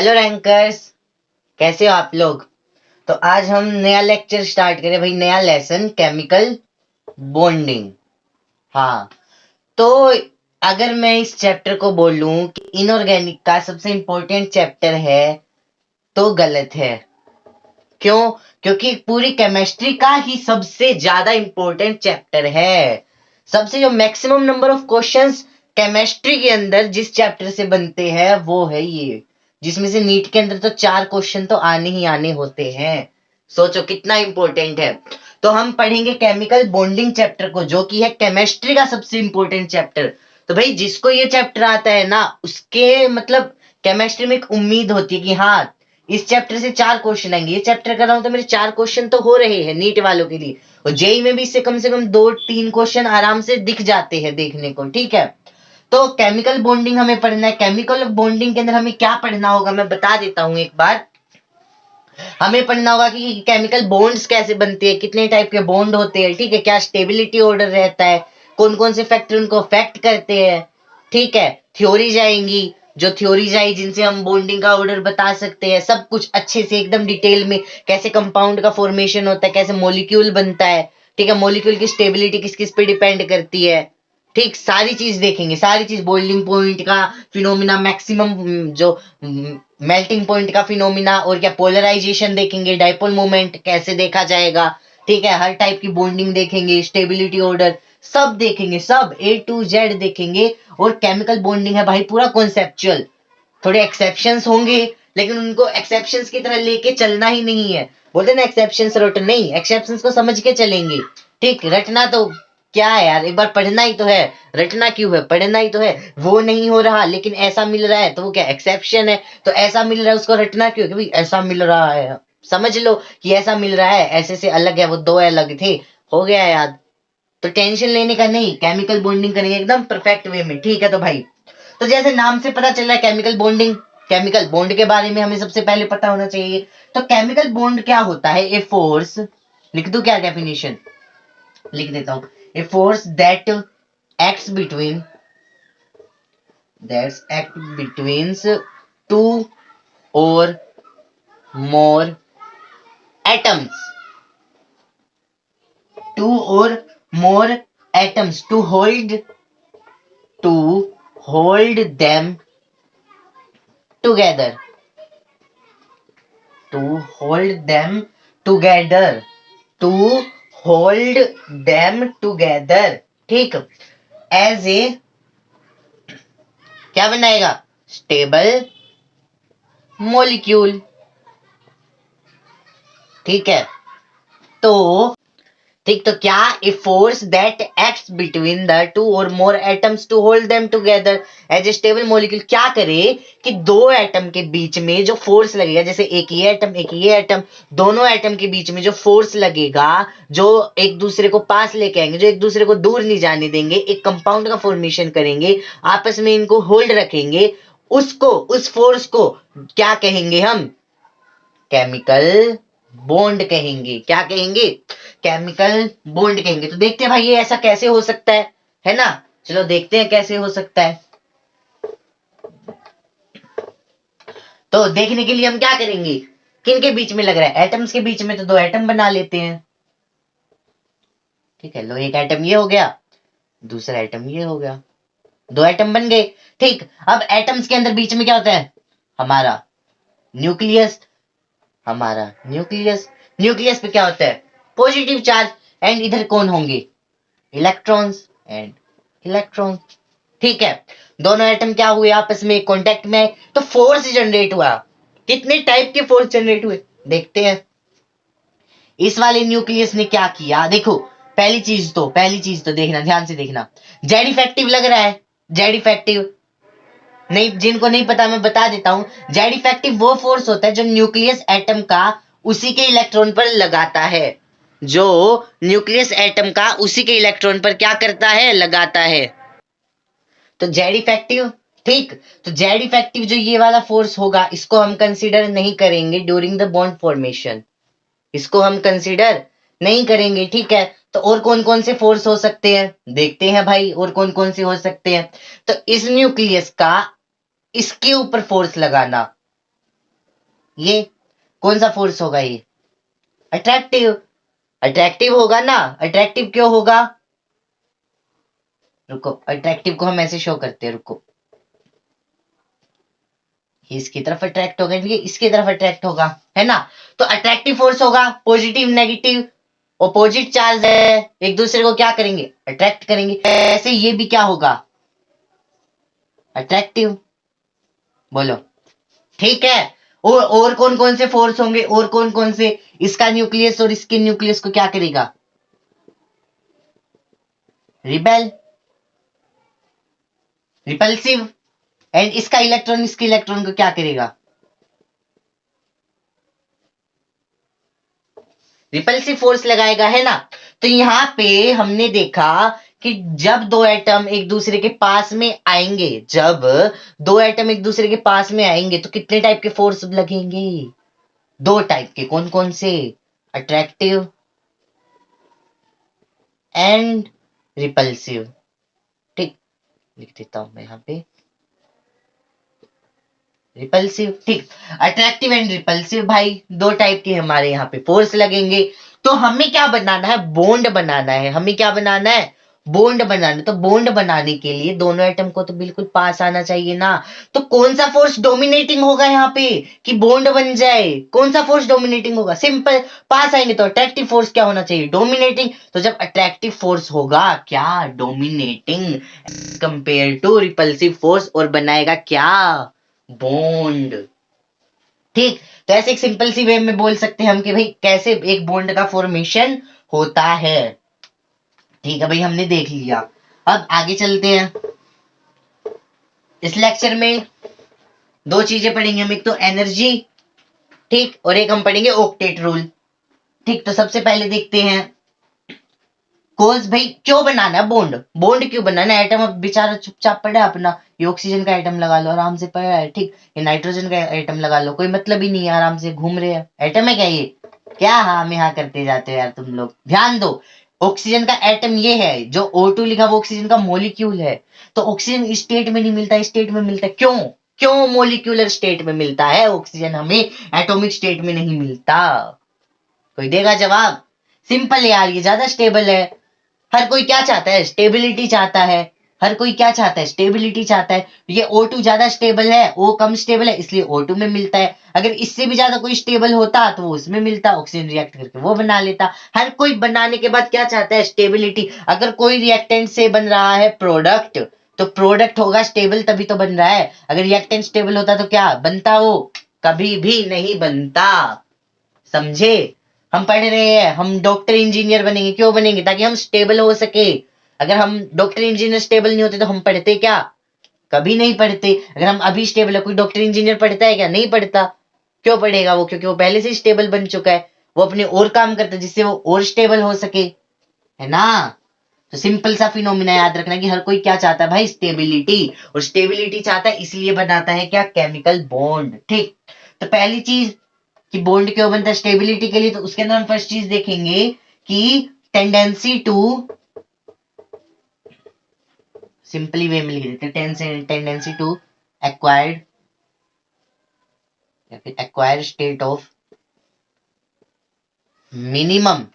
Hello rankers, कैसे हो आप लोग। तो आज हम नया लेक्चर स्टार्ट करें भाई, नया लेसन केमिकल बॉन्डिंग। हाँ, तो अगर मैं इस चैप्टर को बोलूं कि इनऑर्गेनिक का सबसे इंपॉर्टेंट चैप्टर है तो गलत है। क्यों? क्योंकि पूरी केमिस्ट्री का ही सबसे ज्यादा इंपॉर्टेंट चैप्टर है। सबसे जो maximum number of questions chemistry के अंदर जिस चैप्टर से बनते हैं वो है ये, जिसमें से नीट के अंदर तो 4 क्वेश्चन तो आने ही आने होते हैं। सोचो कितना इंपॉर्टेंट है। तो हम पढ़ेंगे केमिकल बॉन्डिंग चैप्टर को, जो कि है केमिस्ट्री का सबसे इंपॉर्टेंट चैप्टर। तो भाई जिसको ये चैप्टर आता है ना, उसके मतलब केमिस्ट्री में एक उम्मीद होती है कि हाँ, इस चैप्टर से 4 क्वेश्चन आएंगे। ये चैप्टर कर रहा हूं तो मेरे 4 क्वेश्चन तो हो रहे हैं नीट वालों के लिए, और जेई में भी इससे कम से कम 2-3 क्वेश्चन आराम से दिख जाते हैं देखने को। ठीक है, तो केमिकल बॉन्डिंग हमें पढ़ना है। केमिकल बॉन्डिंग के अंदर हमें क्या पढ़ना होगा मैं बता देता हूं एक बार। हमें पढ़ना होगा कि केमिकल बॉन्ड्स कैसे बनते हैं, कितने टाइप के बॉन्ड होते हैं, ठीक है, क्या स्टेबिलिटी ऑर्डर रहता है, कौन कौन से फैक्टर उनको अफेक्ट करते हैं। ठीक है, थ्योरीज आएंगी, जो थ्योरीज आई जिनसे हम बॉन्डिंग का ऑर्डर बता सकते हैं, सब कुछ अच्छे से एकदम डिटेल में, कैसे कंपाउंड का फॉर्मेशन होता है, कैसे मॉलिक्यूल बनता है, ठीक है, मॉलिक्यूल की स्टेबिलिटी किस किस पे डिपेंड करती है। ठीक, सारी चीज देखेंगे, सारी चीज, बॉइलिंग पॉइंट का फिनोमिना, मैक्सिमम जो मेल्टिंग पॉइंट का फिनोमिना, और क्या पोलराइजेशन देखेंगे, डाइपोल मोमेंट कैसे देखा जाएगा, ठीक है, हर टाइप की बॉन्डिंग देखेंगे, स्टेबिलिटी ऑर्डर सब देखेंगे, सब A to Z देखेंगे। और केमिकल बॉन्डिंग है भाई पूरा कॉन्सेप्चुअल। थोड़े एक्सेप्शंस होंगे, लेकिन उनको एक्सेप्शंस की तरह लेके चलना ही नहीं है। बोलते ना एक्सेप्शंस रट, नहीं, एक्सेप्शंस को समझ के चलेंगे। ठीक, रटना तो क्या है यार, एक बार पढ़ना ही तो है। रटना क्यों है, पढ़ना ही तो है। वो नहीं हो रहा लेकिन ऐसा मिल रहा है तो वो क्या एक्सेप्शन है। तो ऐसा मिल रहा है उसको रटना क्यों, कि भाई ऐसा मिल रहा है, समझ लो कि ऐसा मिल रहा है, ऐसे से अलग है, वो दो अलग थे, हो गया याद। तो टेंशन लेने का नहीं, केमिकल बॉन्डिंग करेंगे एकदम परफेक्ट वे में। ठीक है, तो भाई, तो जैसे नाम से पता चल रहा है केमिकल बॉन्डिंग, केमिकल बॉन्ड के बारे में हमें सबसे पहले पता होना चाहिए। तो केमिकल बॉन्ड क्या होता है? ए फोर्स, लिख दूं क्या डेफिनेशन, लिख देता हूं। A force that acts between, that's act between two or more atoms, two or more atoms, to hold them together, to hold them together, to hold them together। ठीक, as a क्या बनाएगा? Stable molecule. ठीक है, तो ठीक, तो क्या a force that acts between the two or more atoms to hold them together as a stable molecule, क्या करे कि दो एटम के बीच में जो फोर्स लगेगा, जैसे एक ये एटम एक ये एटम, दोनों एटम के बीच में जो फोर्स लगेगा, जो एक दूसरे को पास लेके आएंगे, जो एक दूसरे को दूर नहीं जाने देंगे, एक कंपाउंड का फॉर्मेशन करेंगे, आपस में इनको होल्ड रखेंगे, उसको, उस फोर्स को क्या कहेंगे हम? केमिकल बॉन्ड कहेंगे। क्या कहेंगे? केमिकल बॉन्ड कहेंगे। तो देखते हैं भाई ये ऐसा कैसे हो सकता है ना। चलो देखते हैं कैसे हो सकता है। तो देखने के लिए हम क्या करेंगे, किन के बीच में लग रहा है? एटम्स के बीच में, तो दो एटम बना लेते हैं। ठीक है, लो एक एटम ये हो गया, दूसरा एटम ये हो गया, दो एटम बन गए। ठीक, अब एटम्स के अंदर बीच में क्या होता है? हमारा न्यूक्लियस, हमारा न्यूक्लियस। न्यूक्लियस पे क्या होता है? Positive charge. एंड इधर कौन होंगे? Electrons and electrons. ठीक है, दोनों एटम क्या हुए? आपस में कांटेक्ट में, तो फोर्स जनरेट हुआ। कितने टाइप के फोर्स जनरेट हुए देखते हैं। इस वाले न्यूक्लियस ने क्या किया, देखो, पहली चीज तो देखना, ध्यान से देखना। जेड इफेक्टिव लग रहा है, जेड इफेक्टिव नहीं, जिनको नहीं पता मैं बता देता हूं। जेड इफेक्टिव वो फोर्स होता है जो न्यूक्लियस एटम का उसी के इलेक्ट्रॉन पर लगाता है, जो न्यूक्लियस एटम का उसी के इलेक्ट्रॉन पर क्या करता है? लगाता है। तो जेड इफेक्टिव। ठीक, तो जेड इफेक्टिव जो ये वाला फोर्स होगा, इसको हम कंसीडर नहीं करेंगे ड्यूरिंग द बॉन्ड फॉर्मेशन, इसको हम कंसीडर नहीं करेंगे। ठीक है, तो और कौन कौन से फोर्स हो सकते हैं देखते हैं भाई, और कौन कौन से हो सकते हैं। तो इस न्यूक्लियस का इसके ऊपर फोर्स लगाना, ये कौन सा फोर्स होगा? ये अट्रैक्टिव। अट्रैक्टिव होगा ना। अट्रैक्टिव क्यों होगा? रुको, अट्रैक्टिव को हम ऐसे शो करते हैं, रुको। ये इसकी तरफ अट्रैक्ट होगा, ये इसकी तरफ अट्रैक्ट होगा, है ना। तो अट्रैक्टिव फोर्स होगा, पॉजिटिव नेगेटिव ऑपोजिट चार्ज है, एक दूसरे को क्या करेंगे? अट्रैक्ट करेंगे। ऐसे ये भी क्या होगा? अट्रैक्टिव। बोलो, ठीक है। और कौन कौन से फोर्स होंगे? और कौन कौन से? इसका न्यूक्लियस और इसके न्यूक्लियस को क्या करेगा? Rebel, repulsive. एंड इसका इलेक्ट्रॉन इसके इलेक्ट्रॉन को क्या करेगा? रिपल्सिव फोर्स लगाएगा, है ना। तो यहां पे हमने देखा कि जब दो एटम एक दूसरे के पास में आएंगे, जब दो एटम एक दूसरे के पास में आएंगे तो कितने टाइप के फोर्स लगेंगे? दो टाइप के। कौन कौन से? Attractive and repulsive. ठीक, लिख देता हूं मैं यहां पे रिपल्सिव। ठीक, अट्रैक्टिव एंड रिपल्सिव भाई, दो टाइप के हमारे यहाँ पे फोर्स लगेंगे। तो हमें क्या बनाना है? बॉन्ड बनाना है। हमें क्या बनाना है? बॉन्ड बनाना। तो बॉन्ड बनाने के लिए दोनों एटम को तो बिल्कुल पास आना चाहिए ना। तो कौन सा फोर्स डोमिनेटिंग होगा यहाँ पे कि बॉन्ड बन जाए? कौन सा फोर्स डोमिनेटिंग होगा? सिंपल, पास आएंगे तो अट्रैक्टिव फोर्स क्या होना चाहिए? डोमिनेटिंग। तो जब अट्रैक्टिव फोर्स होगा क्या? Dominating compare to repulsive force, और बनाएगा क्या? बॉन्ड। ठीक, तो ऐसे एक सिंपल सी वे में बोल सकते हैं हम कि भाई कैसे एक बॉन्ड का फॉर्मेशन होता है। ठीक है भाई, हमने देख लिया। अब आगे चलते हैं। इस लेक्चर में दो चीजें पढ़ेंगे हम, एक तो एनर्जी, ठीक, और एक हम पढ़ेंगे ऑक्टेट रूल। ठीक, तो सबसे पहले देखते हैं कोज भाई क्यों बनाना है बॉन्ड? बॉन्ड क्यों बनाना है? एटम अब बेचारा चुपचाप पड़ा है अपना, ये ऑक्सीजन का एटम लगा लो, आराम से पड़ा है। ठीक, ये नाइट्रोजन का एटम लगा लो, कोई मतलब ही नहीं है, आराम से घूम रहे हैं। एटम है क्या ये? क्या हाँ में हाँ करते जाते हो यार तुम लोग। ध्यान दो, ऑक्सीजन का एटम ये है, जो O2 लिखा वो ऑक्सीजन का मोलिक्यूल है। तो ऑक्सीजन स्टेट में नहीं मिलता, स्टेट में मिलता है। क्यों? क्यों मोलिक्यूलर स्टेट में मिलता है ऑक्सीजन, हमें एटॉमिक स्टेट में नहीं मिलता? कोई देगा जवाब? सिंपल यार, ये ज्यादा स्टेबल है। हर कोई क्या चाहता है? स्टेबिलिटी चाहता है। हर कोई क्या चाहता है? स्टेबिलिटी चाहता है। ये O2 ज्यादा स्टेबल है, O कम स्टेबल है, इसलिए O2 में मिलता है। अगर इससे भी ज्यादा कोई स्टेबल होता तो वो उसमें मिलता, ऑक्सीजन रिएक्ट करके वो बना लेता। हर कोई बनाने के बाद क्या चाहता है? स्टेबिलिटी। अगर कोई रिएक्टेंट से बन रहा है प्रोडक्ट, तो प्रोडक्ट होगा स्टेबल, तभी तो बन रहा है। अगर रिएक्टेंट स्टेबल होता तो क्या बनता? वो कभी भी नहीं बनता। समझे? हम पढ़ रहे हैं, हम डॉक्टर इंजीनियर बनेंगे, क्यों बनेंगे? ताकि हम स्टेबल हो सके। अगर हम डॉक्टर इंजीनियर स्टेबल नहीं होते तो हम पढ़ते क्या? कभी नहीं पढ़ते। अगर हम अभी स्टेबल है, कोई डॉक्टर इंजीनियर पढ़ता है क्या? नहीं पढ़ता। क्यों पढ़ेगा वो? क्योंकि वो पहले से ही स्टेबल बन चुका है। वो अपने और काम करता है जिससे वो और स्टेबल हो सके, है ना। तो सिंपल सा फिनोमिना याद रखना कि हर कोई क्या चाहता है भाई? स्टेबिलिटी। और स्टेबिलिटी चाहता है इसलिए बनाता है क्या? Chemical bond. ठीक, तो पहली चीज कि बॉन्ड क्यों बनता है? स्टेबिलिटी के लिए। तो उसके अंदर हम फर्स्ट चीज देखेंगे कि टेंडेंसी टू, सिंपली वे में लिख देते हैं, टेंडेंसी टू एक्वायर्ड या फिर acquired state of minimum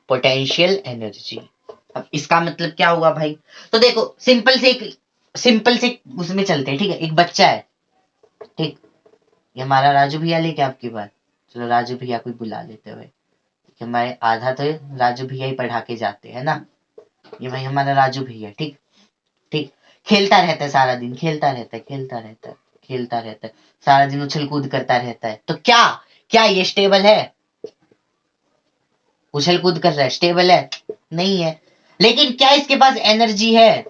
potential energy. अब इसका मतलब क्या हुआ भाई? तो देखो, सिंपल से उसमें चलते हैं। ठीक है, एक बच्चा है, ठीक, ये हमारा राजू भैया लेके आपकी बात। चलो राजू भैया को बुला लेते हुए, हमारे आधा तो राजू भैया ही पढ़ा के जाते हैं ना। ये भाई हमारा राजू भैया, ठीक। ठीक, खेलता रहता है सारा दिन, खेलता रहता है, खेलता रहता है, खेलता रहता है, सारा दिन उछल कूद करता रहता है। तो क्या क्या ये स्टेबल है? उछल कूद कर रहा है, स्टेबल है? नहीं है। लेकिन क्या इसके पास एनर्जी है?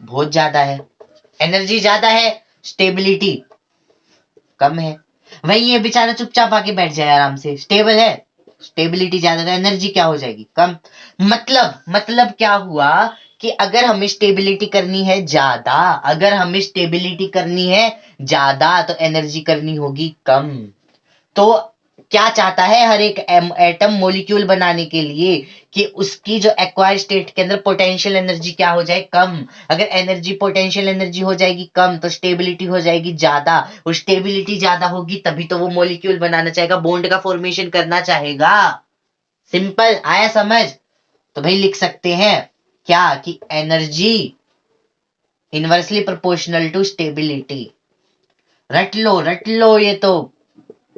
बहुत ज्यादा है। एनर्जी ज्यादा है, स्टेबिलिटी कम है। वही ये बेचारा चुपचाप आके बैठ जाए आराम से, स्टेबल है, स्टेबिलिटी ज्यादा, तो एनर्जी क्या हो जाएगी? कम। मतलब क्या हुआ कि अगर हमें स्टेबिलिटी करनी है ज्यादा, अगर हमें स्टेबिलिटी करनी है ज्यादा, तो एनर्जी करनी होगी कम। तो क्या चाहता है हर एक एटम मॉलिक्यूल बनाने के लिए कि उसकी जो एक्वायर स्टेट के अंदर पोटेंशियल एनर्जी क्या हो जाए, कम। अगर एनर्जी पोटेंशियल एनर्जी हो जाएगी कम तो स्टेबिलिटी हो जाएगी ज्यादा, और स्टेबिलिटी ज्यादा होगी तभी तो वो मॉलिक्यूल बनाना चाहेगा, बॉन्ड का फॉर्मेशन करना चाहेगा। सिंपल आया समझ? तो भाई लिख सकते हैं क्या कि energy inversely proportional to stability. रट लो, ये तो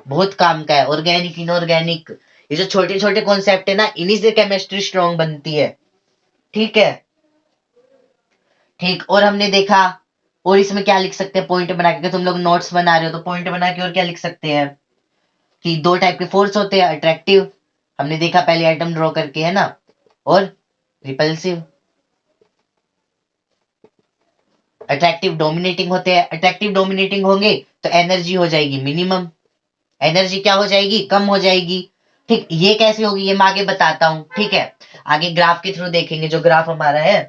बहुत काम का है। ऑर्गेनिक इनऑर्गेनिक, ये जो छोटे छोटे कॉन्सेप्ट है ना, इन्हीं से केमिस्ट्री स्ट्रांग बनती है। ठीक है, ठीक। और हमने देखा, और इसमें क्या लिख सकते हैं पॉइंट बना के, तुम लोग नोट्स बना रहे हो तो पॉइंट बना के और क्या लिख सकते हैं कि दो टाइप के फोर्स होते हैं, अट्रैक्टिव हमने देखा पहले आइटम ड्रॉ करके, है ना, और रिपल्सिव। अट्रैक्टिव डोमिनेटिंग होते हैं, अट्रैक्टिव डोमिनेटिंग होंगे तो एनर्जी हो जाएगी मिनिमम, एनर्जी क्या हो जाएगी, कम हो जाएगी। ठीक, ये कैसे होगी ये मैं आगे बताता हूं। ठीक है, आगे ग्राफ के थ्रू देखेंगे, जो ग्राफ हमारा है।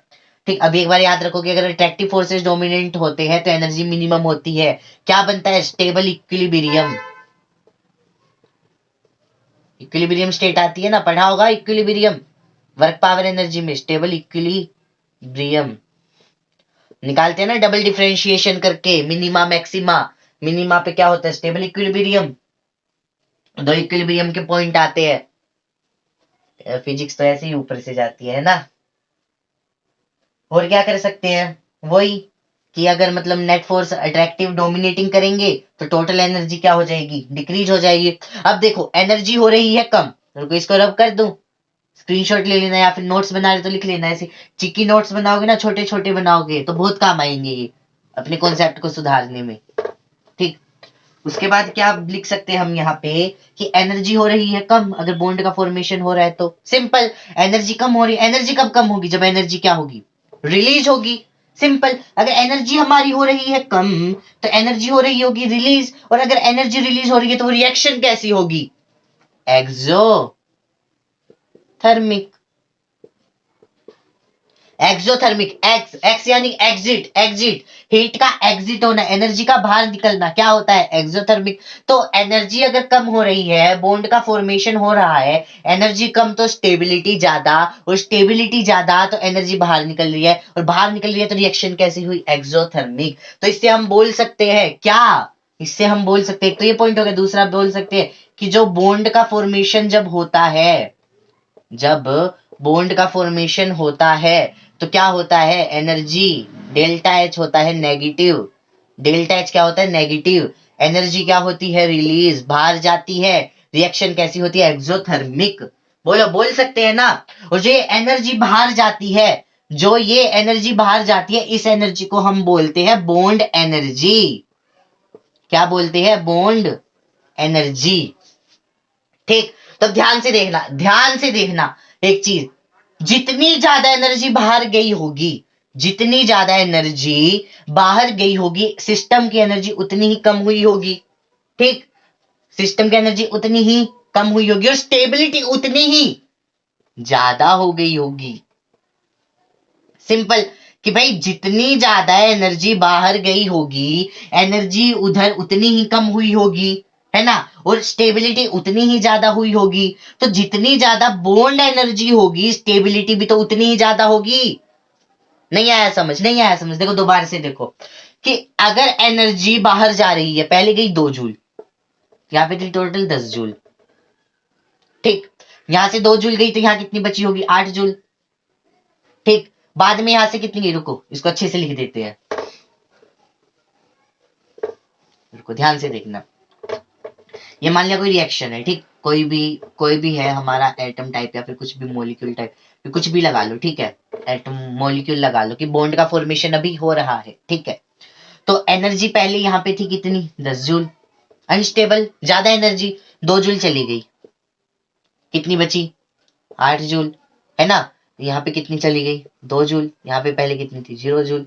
ठीक, अभी एक बार याद रखो कि अगर अट्रैक्टिव फोर्सेस डोमिनेंट होते हैं तो एनर्जी मिनिमम होती है। क्या बनता है, स्टेबल इक्विलिब्रियम। इक्विलिब्रियम स्टेट आती है ना, पढ़ा होगा इक्विलिब्रियम, वर्क पावर एनर्जी में स्टेबल इक्विलिब्रियम निकालते हैं ना डबल डिफरेंशिएशन करके, मिनिमा मैक्सिमा। मिनिमा पे क्या होता है, स्टेबल इक्विलिब्रियम, दो इक्विलिब्रियम के पॉइंट आते हैं। फिजिक्स तो ऐसे ही ऊपर से जाती है ना। और क्या कर सकते हैं, वही कि अगर मतलब नेट फोर्स अट्रैक्टिव डोमिनेटिंग करेंगे तो टोटल एनर्जी क्या हो जाएगी, डिक्रीज हो जाएगी। अब देखो एनर्जी हो रही है कम, तो इसको रब कर दूं, स्क्रीनशॉट ले लेना, या फिर नोट्स बना रहे तो लिख लेना। ऐसे चिक्की नोट्स बनाओगे ना, छोटे छोटे बनाओगे तो बहुत काम आएंगे ये अपने कॉन्सेप्ट को सुधारने में। ठीक, उसके बाद क्या लिख सकते हैं हम यहाँ पे कि एनर्जी हो रही है कम अगर बॉन्ड का फॉर्मेशन हो रहा है तो। सिंपल, एनर्जी कम हो रही है, एनर्जी कब कम होगी, जब एनर्जी क्या होगी, रिलीज होगी। सिंपल, अगर एनर्जी हमारी हो रही है कम तो एनर्जी हो रही होगी रिलीज, और अगर एनर्जी रिलीज हो रही है तो रिएक्शन कैसी होगी, एक्सोथर्मिक। एक्सोथर्मिक, एक्स एक्स यानी एग्जिट, एग्जिट हीट का एग्जिट होना, एनर्जी का बाहर निकलना क्या होता है, एक्सोथर्मिक। तो एनर्जी अगर कम हो रही है, बॉन्ड का फॉर्मेशन हो रहा है, एनर्जी कम तो स्टेबिलिटी ज्यादा, और स्टेबिलिटी ज्यादा तो एनर्जी बाहर निकल रही है, और बाहर निकल रही है तो रिएक्शन कैसी हुई, एक्सोथर्मिक। तो इससे हम बोल सकते हैं क्या, इससे हम बोल सकते हैं, तो ये पॉइंट हो गया। दूसरा बोल सकते हैं कि जो बॉन्ड का फॉर्मेशन जब होता है, जब बॉन्ड का फॉर्मेशन होता है तो क्या होता है, एनर्जी डेल्टा एच होता है नेगेटिव। डेल्टा एच क्या होता है, नेगेटिव। एनर्जी क्या होती है, रिलीज, बाहर जाती है। रिएक्शन कैसी होती है, एक्सोथर्मिक। बोलो, बोल सकते हैं ना। और जो ये एनर्जी बाहर जाती है, जो ये एनर्जी बाहर जाती है, इस एनर्जी को हम बोलते हैं बॉन्ड एनर्जी। क्या बोलते हैं, बॉन्ड एनर्जी। ठीक, तो ध्यान से देखना, ध्यान से देखना एक चीज, जितनी ज्यादा एनर्जी बाहर गई होगी, जितनी ज्यादा एनर्जी बाहर गई होगी, सिस्टम की एनर्जी उतनी ही कम हुई होगी। ठीक, सिस्टम की एनर्जी उतनी ही कम हुई होगी, और स्टेबिलिटी उतनी ही ज्यादा हो गई होगी। सिंपल, कि भाई जितनी ज्यादा एनर्जी बाहर गई होगी, एनर्जी उधर उतनी ही कम हुई होगी, है ना, और स्टेबिलिटी उतनी ही ज्यादा हुई होगी। तो जितनी ज्यादा बॉन्ड एनर्जी होगी, स्टेबिलिटी भी तो उतनी ही ज्यादा होगी। नहीं आया समझ, नहीं आया समझ, देखो दोबारा से देखो कि अगर एनर्जी बाहर जा रही है, पहले गई 2 जूल, यहाँ पे थी टोटल 10 जूल। ठीक, यहां से 2 जूल गई तो यहाँ कितनी बची होगी, 8 जूल। ठीक, बाद में यहां से कितनी गई, रुको इसको अच्छे से लिख देते हैं, रुको ध्यान से देखना। ये मान लिया कोई रिएक्शन है, ठीक, कोई भी है हमारा एटम टाइप या फिर कुछ भी मॉलिक्यूल टाइप, कुछ भी लगा लो, ठीक है, एटम मॉलिक्यूल लगा लो कि बॉन्ड का फॉर्मेशन अभी हो रहा है। ठीक है, तो एनर्जी पहले यहाँ पे थी कितनी, 10 जूल। अनस्टेबल, ज्यादा एनर्जी, 2 जूल चली गई, कितनी बची, 8 जूल, है ना। यहाँ पे कितनी चली गई, 2 जूल, यहाँ पे पहले कितनी थी, 0 जूल।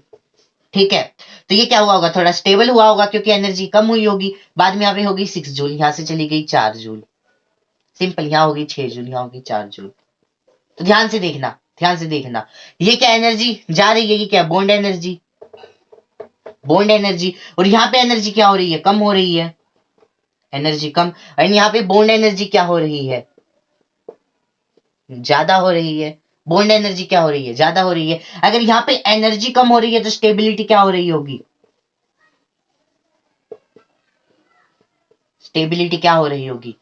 ठीक है, तो ये क्या हुआ होगा, थोड़ा स्टेबल हुआ होगा क्योंकि एनर्जी कम हुई होगी। बाद में यहाँ पे होगी 6 जूल, यहाँ से चली गई 4 जूल। सिंपल, यहाँ होगी 6 जूल, यहाँ होगी 4 जूल। तो ध्यान से देखना, ध्यान से देखना, ये क्या एनर्जी जा रही है, ये क्या, बॉन्ड एनर्जी, बॉन्ड एनर्जी। और यहाँ पे एनर्जी क्या हो रही है, कम हो रही है, एनर्जी कम, एंड यहाँ पे बॉन्ड एनर्जी क्या हो रही है, ज्यादा हो रही है। बॉन्ड एनर्जी क्या हो रही है, ज्यादा हो रही है। अगर यहाँ पे एनर्जी कम हो रही है तो स्टेबिलिटी क्या हो रही होगी, स्टेबिलिटी क्या हो रही होगी,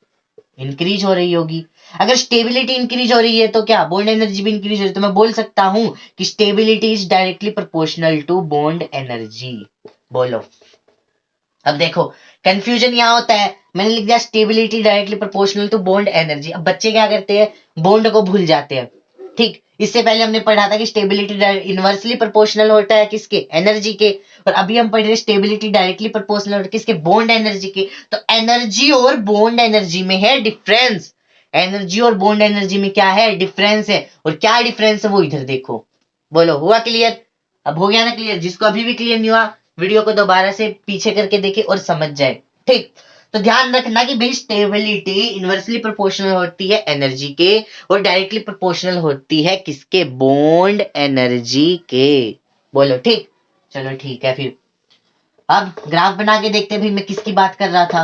इंक्रीज हो रही होगी। अगर स्टेबिलिटी इंक्रीज हो रही है तो क्या बॉन्ड एनर्जी भी इंक्रीज हो रही है, तो मैं बोल सकता हूं कि stability is directly proportional to bond energy. बोलो, अब देखो कंफ्यूजन यहाँ होता है, मैंने लिख दिया stability directly proportional to bond energy. अब बच्चे क्या करते हैं, बॉन्ड को भूल जाते हैं। ठीक, इससे पहले हमने पढ़ा था कि स्टेबिलिटी इनवर्सली प्रोपोर्शनल होता है किसके, एनर्जी के, और अभी हम पढ़ रहे हैं स्टेबिलिटी डायरेक्टली प्रोपोर्शनल होता है किसके, बॉन्ड एनर्जी के। तो एनर्जी और बॉन्ड एनर्जी में है डिफरेंस, एनर्जी और बॉन्ड एनर्जी में क्या है, डिफरेंस है। और क्या डिफरेंस है वो इधर देखो। बोलो, हुआ क्लियर? अब हो गया ना क्लियर? जिसको अभी भी क्लियर नहीं हुआ, वीडियो को दोबारा से पीछे करके देखे और समझ जाए। ठीक, तो ध्यान रखना कि भाई स्टेबिलिटी इनवर्सली प्रोपोर्शनल होती है एनर्जी के, और डायरेक्टली प्रोपोर्शनल होती है किसके, बॉन्ड एनर्जी के। बोलो ठीक, चलो ठीक है। फिर अब ग्राफ बना के देखते हैं भाई मैं किसकी बात कर रहा था,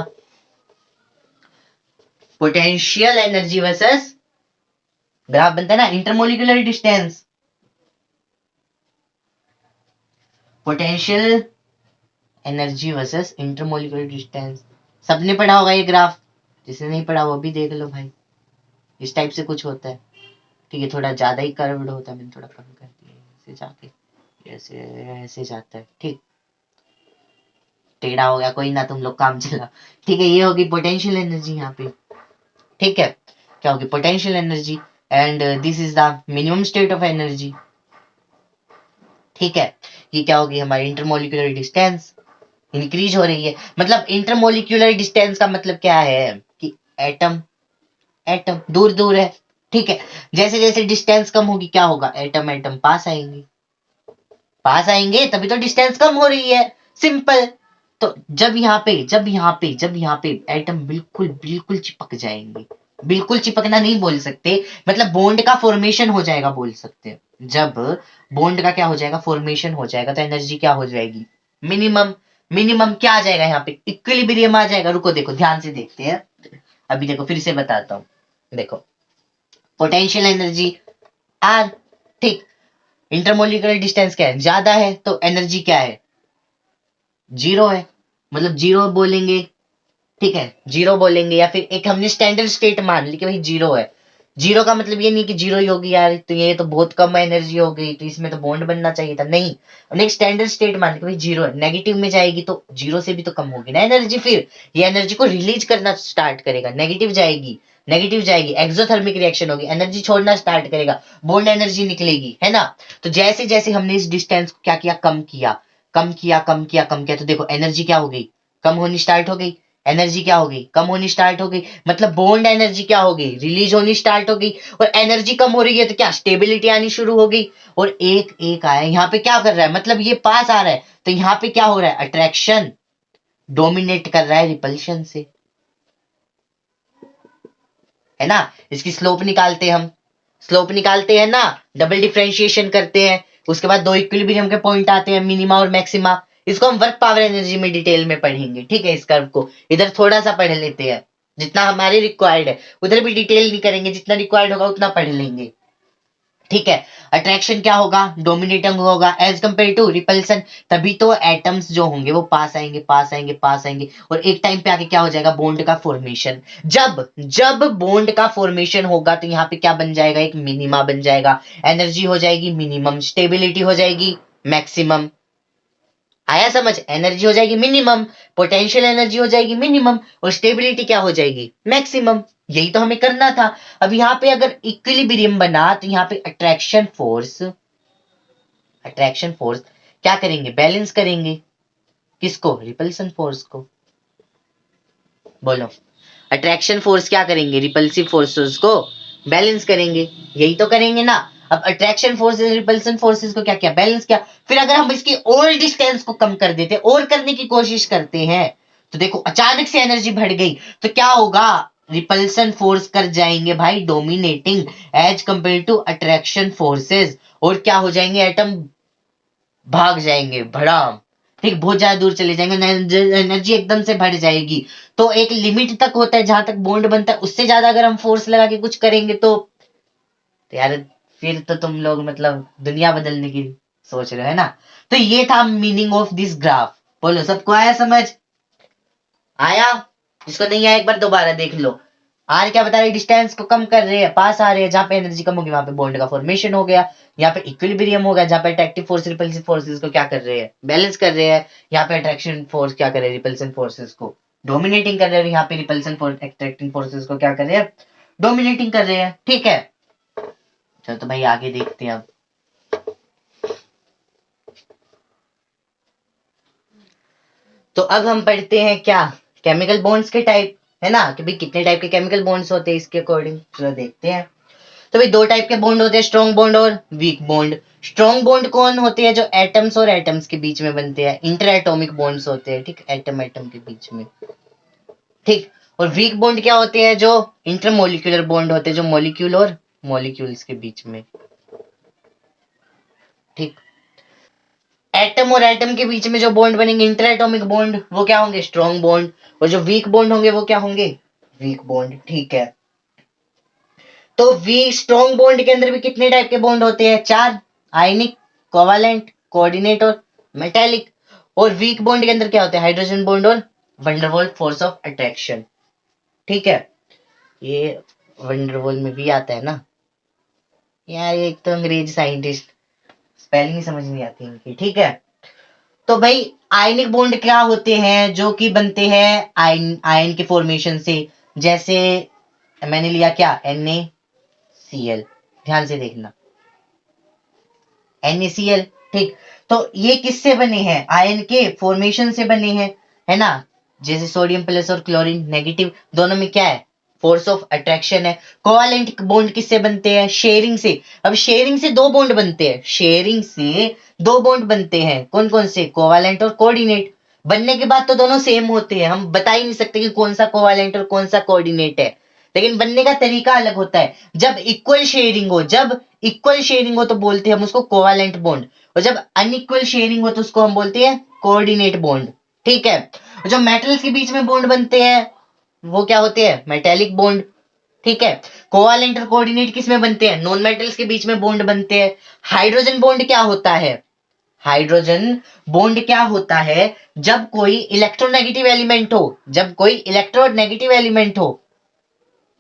पोटेंशियल एनर्जी वर्सेस, ग्राफ बनता है ना intermolecular distance, potential energy versus intermolecular distance. सबने पढ़ा होगा ये ग्राफ, जिसने नहीं पढ़ा वो भी देख लो भाई। इस टाइप से कुछ होता है, ठीक है, थोड़ा ज्यादा ही कर्व्ड होता है, मैंने थोड़ा कम कर दिया, ऐसे जाके ऐसे ऐसे जाता है। ठीक, टेढ़ा हो गया, कोई ना, तुम लोग काम चला। ठीक है, ये होगी पोटेंशियल एनर्जी यहाँ पे। ठीक है, क्या होगी potential energy, and this is the minimum state of energy. ठीक है, ये क्या होगी हमारी इंटरमोलिकुलर डिस्टेंस, इंक्रीज हो रही है। मतलब इंटरमोलिकुलर डिस्टेंस का मतलब क्या है कि एटम, एटम दूर दूर है। ठीक है, जैसे जैसे डिस्टेंस कम होगी क्या होगा, एटम एटम पास आएंगे, पास आएंगे तभी तो डिस्टेंस कम हो रही है, सिंपल। तो जब यहाँ पे एटम बिल्कुल बिल्कुल चिपक जाएंगे, बिल्कुल चिपकना नहीं बोल सकते, मतलब बॉन्ड का फॉर्मेशन हो जाएगा बोल सकते हैं। जब बॉन्ड का क्या हो जाएगा, फॉर्मेशन हो जाएगा, तो एनर्जी क्या हो जाएगी, मिनिमम। मिनिमम क्या आ जाएगा यहाँ पे, इक्विलिब्रियम आ जाएगा। रुको देखो ध्यान से देखते हैं, अभी देखो फिर से बताता हूँ। देखो पोटेंशियल एनर्जी आर, ठीक, इंटरमोलिकुलर डिस्टेंस क्या है, ज्यादा है, तो एनर्जी क्या है, जीरो है, मतलब जीरो बोलेंगे। ठीक है, जीरो बोलेंगे, या फिर एक हमने स्टैंडर्ड स्टेट मान ली कि भाई जीरो है। जीरो का मतलब ये नहीं कि जीरो ही होगी यार, तो ये तो बहुत कम एनर्जी हो गई, तो इसमें तो बॉन्ड बनना चाहिए था, नहीं। हमने एक स्टैंडर्ड स्टेट मान ली कि भाई जीरो है, नेगेटिव में जाएगी तो जीरो से भी तो कम होगी ना एनर्जी, फिर ये एनर्जी को रिलीज करना स्टार्ट करेगा, नेगेटिव जाएगी, नेगेटिव जाएगी, एक्सोथर्मिक रिएक्शन होगी, एनर्जी छोड़ना स्टार्ट करेगा, बॉन्ड एनर्जी निकलेगी, है ना। तो जैसे जैसे हमने इस डिस्टेंस को क्या किया, कम किया, कम किया, कम किया, कम किया, तो देखो एनर्जी क्या हो गई, कम होनी स्टार्ट हो गई, एनर्जी क्या हो गई, कम होनी स्टार्ट हो गई, मतलब बॉन्ड एनर्जी क्या हो गई, रिलीज होनी स्टार्ट हो गई। और एनर्जी कम हो रही है तो क्या, स्टेबिलिटी आनी शुरू हो गई। और एक एक आया यहाँ पे क्या कर रहा है, मतलब ये पास आ रहा है, तो यहाँ पे क्या हो रहा है, अट्रैक्शन डोमिनेट कर रहा है रिपल्शन से, है ना। इसकी स्लोप निकालते हैं हम, स्लोप निकालते हैं ना, डबल डिफरेंशिएशन करते हैं, उसके बाद दो इक्विलिब्रियम के पॉइंट आते हैं, मिनिमा और मैक्सिमा। इसको हम वर्क पावर एनर्जी में डिटेल में पढ़ेंगे, ठीक है। इस कर्व को इधर थोड़ा सा पढ़ लेते हैं, जितना हमारे रिक्वायर्ड है, उधर भी डिटेल नहीं करेंगे, जितना रिक्वायर्ड होगा उतना पढ़ लेंगे। ठीक है, अट्रैक्शन क्या होगा, डोमिनेटिंग होगा एज कंपेयर टू रिपल्सन, तभी तो एटम्स जो होंगे वो पास आएंगे, पास आएंगे, पास आएंगे, और एक टाइम पे आके क्या हो जाएगा, बॉन्ड का फॉर्मेशन। जब जब बॉन्ड का फॉर्मेशन होगा तो यहाँ पे क्या बन जाएगा, एक मिनिमा बन जाएगा, एनर्जी हो जाएगी मिनिमम, स्टेबिलिटी हो जाएगी मैक्सिमम। आया समझ, एनर्जी हो जाएगी मिनिमम, पोटेंशियल एनर्जी हो जाएगी मिनिमम, और स्टेबिलिटी क्या हो जाएगी, मैक्सिमम। यही तो हमें करना था। अब यहाँ पे अगर इक्विलिब्रियम बना तो यहाँ पे अट्रैक्शन फोर्स, अट्रैक्शन फोर्स क्या करेंगे, बैलेंस करेंगे, किसको, रिपल्सन फोर्स को। बोलो, अट्रैक्शन फोर्स क्या करेंगे, रिपल्सिव फोर्सेस को बैलेंस करेंगे, यही तो करेंगे ना। अब अट्रैक्शन फोर्सेस रिपल्सन फोर्सेस को क्या किया, बैलेंस किया। फिर अगर हम इसकी और डिस्टेंस को कम कर देते और करने की कोशिश करते हैं, तो देखो अचानक से एनर्जी बढ़ गई, तो क्या होगा, रिपल्सन फोर्स कर जाएंगे भाई dominating as compare to attraction forces, और क्या हो जाएंगे, एटम भाग जाएंगे भड़ाम, ठीक, बहुत ज्यादा दूर चले जाएंगे, एनर्जी एकदम से बढ़ जाएगी। तो एक लिमिट तक होता है जहां तक बॉन्ड बनता है, उससे ज्यादा अगर हम फोर्स लगा के कुछ करेंगे तो यार फिर तो तुम लोग मतलब दुनिया बदलने की सोच रहे हो, है ना। तो ये था मीनिंग ऑफ दिस ग्राफ। बोलो सबको आया समझ? आया? जिसको नहीं आया एक बार दोबारा देख लो। आर क्या बता रहे, डिस्टेंस को कम कर रहे हैं, पास आ रहे हैं, जहां पे एनर्जी कम होगी वहां पे बॉन्ड का फॉर्मेशन हो गया। यहाँ पे इक्विलिब्रियम हो गया, जहां पे अट्रैक्टिव फोर्स रिपल्सिव फोर्सेस को क्या कर रहे हैं, बैलेंस कर रहे हैं। यहाँ पे अट्रैक्शन फोर्स क्या कर रहे हैं, रिपल्सन फोर्सेस को डोमिनेटिंग कर रहे हैं। यहाँ पे रिपल्सन फोर्स अट्रैक्टिंग फोर्सेस को क्या कर रहे हैं, डोमिनेटिंग कर रहे हैं। ठीक है, चलो तो भाई आगे देखते हैं अब। तो अब हम पढ़ते हैं क्या, केमिकल बॉन्ड्स के टाइप, है ना, कि भाई कितने टाइप के केमिकल बॉन्ड्स होते हैं इसके अकॉर्डिंग। चलो देखते हैं। तो भाई दो टाइप के बॉन्ड होते हैं, स्ट्रॉन्ग बॉन्ड और वीक बॉन्ड। स्ट्रॉन्ग बॉन्ड कौन होते हैं, जो एटम्स और एटम्स के बीच में बनते हैं, इंटर एटॉमिक बॉन्ड्स होते हैं, ठीक, एटम एटम के बीच में। ठीक, और वीक बॉन्ड क्या होते हैं, जो इंटरमोलिक्यूलर बॉन्ड होते हैं, जो मॉलिक्यूल और मॉलिक्यूल्स के बीच में। ठीक, एटम और एटम के बीच में जो बॉन्ड बनेंगे इंटर एटॉमिक बॉन्ड, वो क्या होंगे, स्ट्रॉन्ग बॉन्ड। और जो वीक बॉन्ड होंगे वो क्या होंगे, वीक बॉन्ड। ठीक है, तो वी स्ट्रॉन्ग बॉन्ड के अंदर भी कितने टाइप के बॉन्ड होते हैं, चार, आयनिक, कोवालेंट, कोऑर्डिनेट और मेटालिक। और वीक बॉन्ड के अंदर क्या होते हैं, हाइड्रोजन बॉन्ड और वंडरवॉल फोर्स ऑफ अट्रैक्शन। ठीक है, ये वंडरवॉल में भी आता है ना यार, ये एक तो अंग्रेजी साइंटिस्ट, स्पेलिंग ही समझ नहीं आती इनकी। ठीक है, तो भाई आयनिक बॉन्ड क्या होते हैं, जो कि बनते हैं आयन आयन के फॉर्मेशन से। जैसे मैंने लिया क्या, NaCl, ध्यान से देखना, NaCl। ठीक, तो ये किससे बने हैं, आयन के फॉर्मेशन से बने हैं, है ना। जैसे सोडियम प्लस और क्लोरीन नेगेटिव, दोनों में क्या है, फोर्स ऑफ अट्रैक्शन है। कोवालेंट बॉन्ड किससे बनते हैं, शेयरिंग से। अब शेयरिंग से दो बॉन्ड बनते हैं, शेयरिंग से दो बॉन्ड बनते हैं, कौन कौन से, कोवालेंट और कोऑर्डिनेट। बनने के बाद तो दोनों सेम होते हैं, हम बता ही नहीं सकते कि कौन सा कोवालेंट और कौन सा कोऑर्डिनेट है, लेकिन बनने का तरीका अलग होता है। जब इक्वल शेयरिंग हो, जब इक्वल शेयरिंग हो तो बोलते हैं हम उसको कोवालेंट बॉन्ड, और जब अनइक्वल शेयरिंग हो तो उसको हम बोलते हैं कोऑर्डिनेट बॉन्ड। ठीक है, जो मेटल्स के बीच में बॉन्ड बनते हैं वो क्या होते हैं, मेटेलिक बॉन्ड। ठीक है, कोवालेंट और कोऑर्डिनेट किस में बनते हैं, नॉन मेटल्स के बीच में बॉन्ड बनते हैं। हाइड्रोजन बॉन्ड क्या होता है, हाइड्रोजन बॉन्ड क्या होता है, जब कोई इलेक्ट्रोनेगेटिव एलिमेंट हो, जब कोई इलेक्ट्रोनेगेटिव एलिमेंट हो।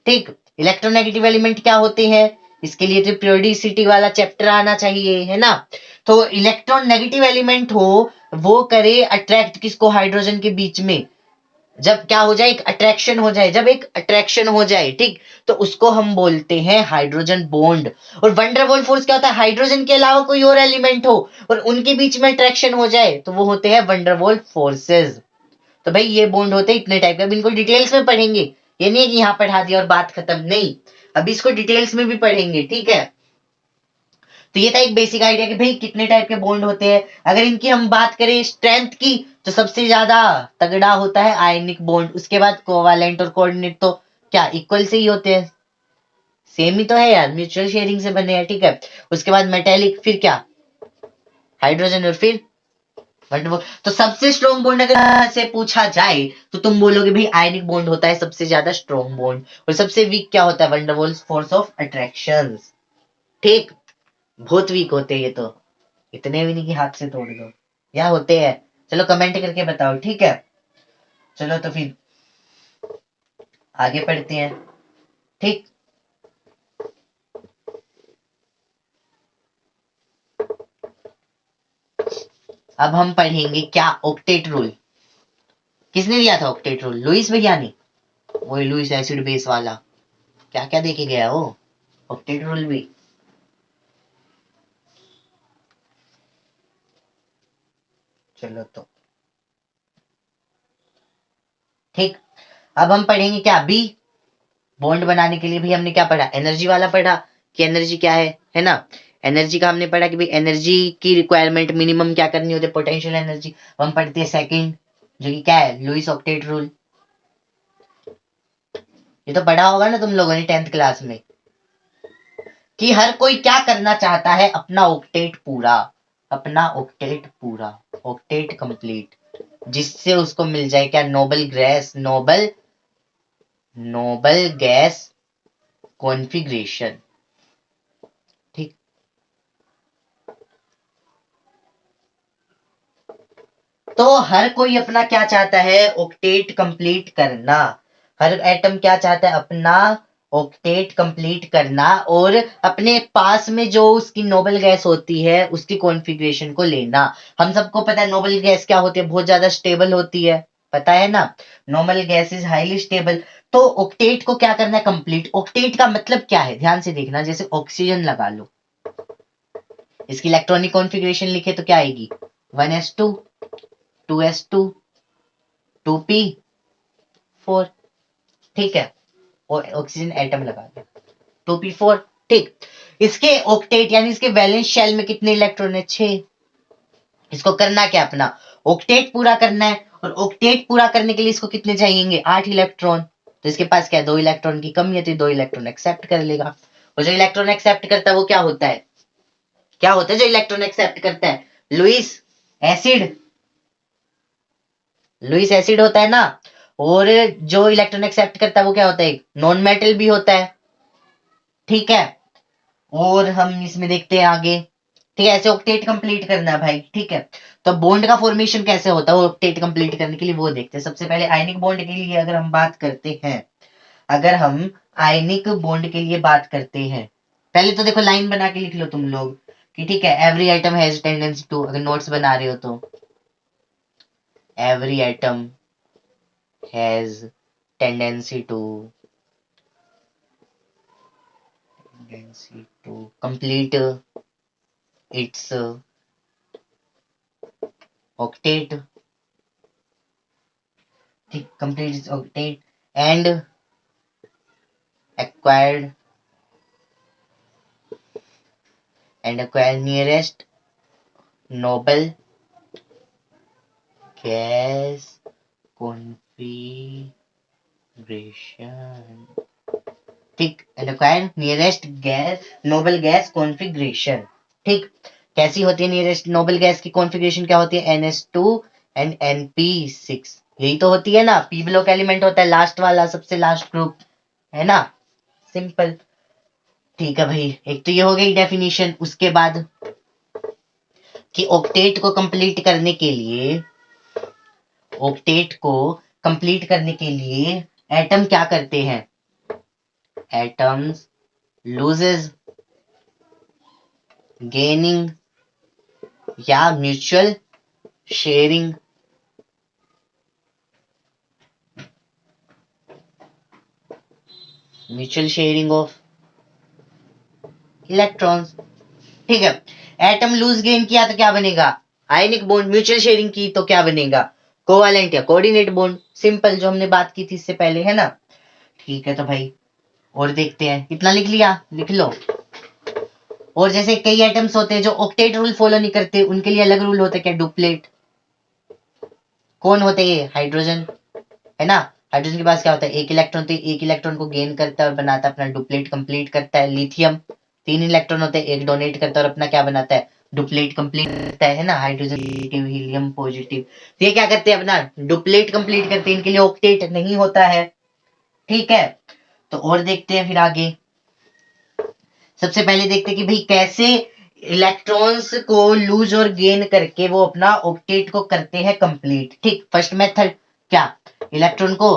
ठीक, इलेक्ट्रोनेगेटिव एलिमेंट क्या होते हैं, इसके लिए तो पीरियोडिसिटी वाला चैप्टर आना चाहिए, है ना। तो इलेक्ट्रॉन नेगेटिव एलिमेंट हो, वो करे अट्रैक्ट किसको, हाइड्रोजन के बीच में। जब क्या हो जाए, एक अट्रैक्शन हो जाए, जब एक अट्रैक्शन हो जाए, ठीक, तो उसको हम बोलते हैं हाइड्रोजन बॉन्ड। और वंडरवॉल फोर्स क्या होता है, हाइड्रोजन के अलावा कोई और एलिमेंट हो और उनके बीच में अट्रैक्शन हो जाए तो वो होते हैं वंडरवॉल फोर्सेस। तो भाई ये बॉन्ड होते हैं इतने टाइप के, अब इनको डिटेल्स में पढ़ेंगे, ये नहीं है कि यहाँ पढ़ा दिया और बात खत्म, नहीं, अभी इसको डिटेल्स में भी पढ़ेंगे। ठीक है, तो ये था एक बेसिक आइडिया कि भाई कितने टाइप के बॉन्ड होते हैं। अगर इनकी हम बात करें स्ट्रेंथ की, तो सबसे ज्यादा तगड़ा होता है आयनिक बॉन्ड, उसके बाद कोवालेंट और कोऑर्डिनेट तो क्या इक्वल से ही होते हैं, सेम ही तो है यार, म्यूचुअल शेयरिंग से बने हैं। ठीक है, उसके बाद मेटेलिक, फिर क्या, हाइड्रोजन, और फिर वंडरवॉल। तो सबसे स्ट्रॉन्ग बॉन्ड अगर से पूछा जाए तो तुम बोलोगे भाई आयनिक बॉन्ड होता है सबसे ज्यादा स्ट्रॉन्ग बॉन्ड, और सबसे वीक क्या होता है, वंडरवॉल फोर्स ऑफ अट्रैक्शन। ठीक, बहुत वीक होते हैं ये तो, इतने भी नहीं कि हाथ से तोड़ दो, या होते हैं। चलो कमेंट करके बताओ। ठीक है, चलो तो फिर आगे पढ़ते हैं। ठीक, अब हम पढ़ेंगे क्या, ऑक्टेट रूल। किसने दिया था ऑक्टेट रूल, लुइस भैया ने, वही लुइस एसिड बेस वाला, क्या क्या देके गया वो, ऑक्टेट रूल भी। चलो तो ठीक, अब हम पढ़ेंगे क्या, बी बॉन्ड बनाने के लिए भी हमने क्या पढ़ा, एनर्जी वाला पढ़ा, कि एनर्जी क्या है ना। एनर्जी का हमने पढ़ा कि भाई एनर्जी की रिक्वायरमेंट मिनिमम क्या करनी होती है, पोटेंशियल एनर्जी। हम पढ़ते हैं सेकंड, जो कि क्या है, लुइस ऑक्टेट रूल। ये तो पढ़ा होगा ना तुम लोगों ने 10th क्लास में, कि हर कोई क्या करना चाहता है, अपना ऑक्टेट पूरा। अपना ऑक्टेट पूरा, ऑक्टेट कंप्लीट, जिससे उसको मिल जाए क्या, नोबल गैस कॉन्फ़िगरेशन। ठीक, तो हर कोई अपना क्या चाहता है, ऑक्टेट कंप्लीट करना। हर एटम क्या चाहता है, अपना ऑक्टेट कंप्लीट करना, और अपने पास में जो उसकी नोबल गैस होती है उसकी कॉन्फ़िगरेशन को लेना। हम सबको पता है नोबल गैस क्या होती है, बहुत ज्यादा स्टेबल होती है, पता है ना, normal gas is highly stable. तो ऑक्टेट को क्या करना है, कंप्लीट। ऑक्टेट का मतलब क्या है, ध्यान से देखना, जैसे ऑक्सीजन लगा लो, इसकी इलेक्ट्रॉनिक कॉन्फ़िगरेशन लिखे तो क्या आएगी, 1s2 2s2 2p4, ठीक है, और ऑक्सीजन एटम लगा दिया 2p4, ठीक। इसके ऑक्टेट यानी इसके वैलेंस शेल में कितने इलेक्ट्रॉन है, 6। इसको करना क्या, अपना ऑक्टेट पूरा करना है, और ऑक्टेट पूरा करने के लिए इसको कितने चाहिए, 8 इलेक्ट्रॉन। तो इसके पास क्या है, 2 इलेक्ट्रॉन की कमी है, तो 2 इलेक्ट्रॉन एक्सेप्ट कर लेगा। और जो इलेक्ट्रॉन एक्सेप्ट करता है वो क्या होता है, क्या होता है जो इलेक्ट्रॉन एक्सेप्ट करता है, लुईस एसिड, लुईस एसिड होता है ना। और जो इलेक्ट्रॉन एक्सेप्ट करता है वो क्या होता है, नॉन मेटल भी होता है, ठीक है। और हम इसमें देखते हैं आगे, ठीक है, ऐसे ऑक्टेट कंप्लीट करना है भाई, ठीक है। तो बॉन्ड का फॉर्मेशन कैसे होता है ऑक्टेट कंप्लीट करने के लिए, वो देखते हैं। सबसे पहले आयनिक बॉन्ड के लिए अगर हम बात करते हैं, अगर हम आयनिक बॉन्ड के लिए बात करते हैं, पहले तो देखो लाइन बना के लिख लो तुम लोग कि ठीक है, every item has tendency to, अगर नोट्स बना रहे हो तो, every item has tendency to complete its octet, complete its octet and acquired nearest noble gas configuration, ठीक, and acquired nearest gas noble gas configuration, ठीक। कैसी होती है नियरेस्ट नोबल गैस की कॉन्फ़िगरेशन, क्या होती है, NH2 एंड NP6, यही तो होती है ना, पी ब्लॉक एलिमेंट होता है लास्ट वाला, सबसे लास्ट ग्रुप, है ना, सिंपल। ठीक है भाई, एक तो ये हो गई डेफिनेशन। उसके बाद कि ऑक्टेट को कंप्लीट करने के लिए, ऑक्टेट को कंप्लीट करने के लिए एटम क्या करते हैं, एटम्स लूजेस गेनिंग या mutual sharing, mutual sharing of electrons, ठीक है। एटम लूज गेन किया तो क्या बनेगा, आयनिक बॉन्ड। म्यूचुअल शेयरिंग की तो क्या बनेगा, कोवालेंट या कोऑर्डिनेट बॉन्ड, सिंपल, जो हमने बात की थी इससे पहले, है ना। ठीक है, तो भाई और देखते हैं, इतना लिख लिया, लिख लो। और जैसे कई एटम्स होते हैं जो ऑक्टेट रूल फॉलो नहीं करते, उनके लिए अलग रूल होते हैं, क्या, डुप्लेट। कौन होते हैं, हाइड्रोजन, है ना। हाइड्रोजन के पास क्या होता है, एक इलेक्ट्रॉन, तो एक इलेक्ट्रॉन को गेन करता है और बनाता है अपना डुप्लेट कंप्लीट करता है। लिथियम 3 इलेक्ट्रॉन होते हैं, एक डोनेट करता है और अपना क्या बनाता है, डुप्लेट कंप्लीट करता है ना। हाइड्रोजन पॉजिटिव, हीलियम पॉजिटिव, तो ये क्या करते हैं, अपना डुप्लेट कंप्लीट करते हैं, इनके लिए ऑक्टेट नहीं होता है, ठीक है। तो और देखते हैं फिर आगे। सबसे पहले देखते हैं कि भाई कैसे इलेक्ट्रॉन्स को लूज और गेन करके वो अपना ऑक्टेट को करते हैं कंप्लीट, ठीक। फर्स्ट मेथड क्या, इलेक्ट्रॉन को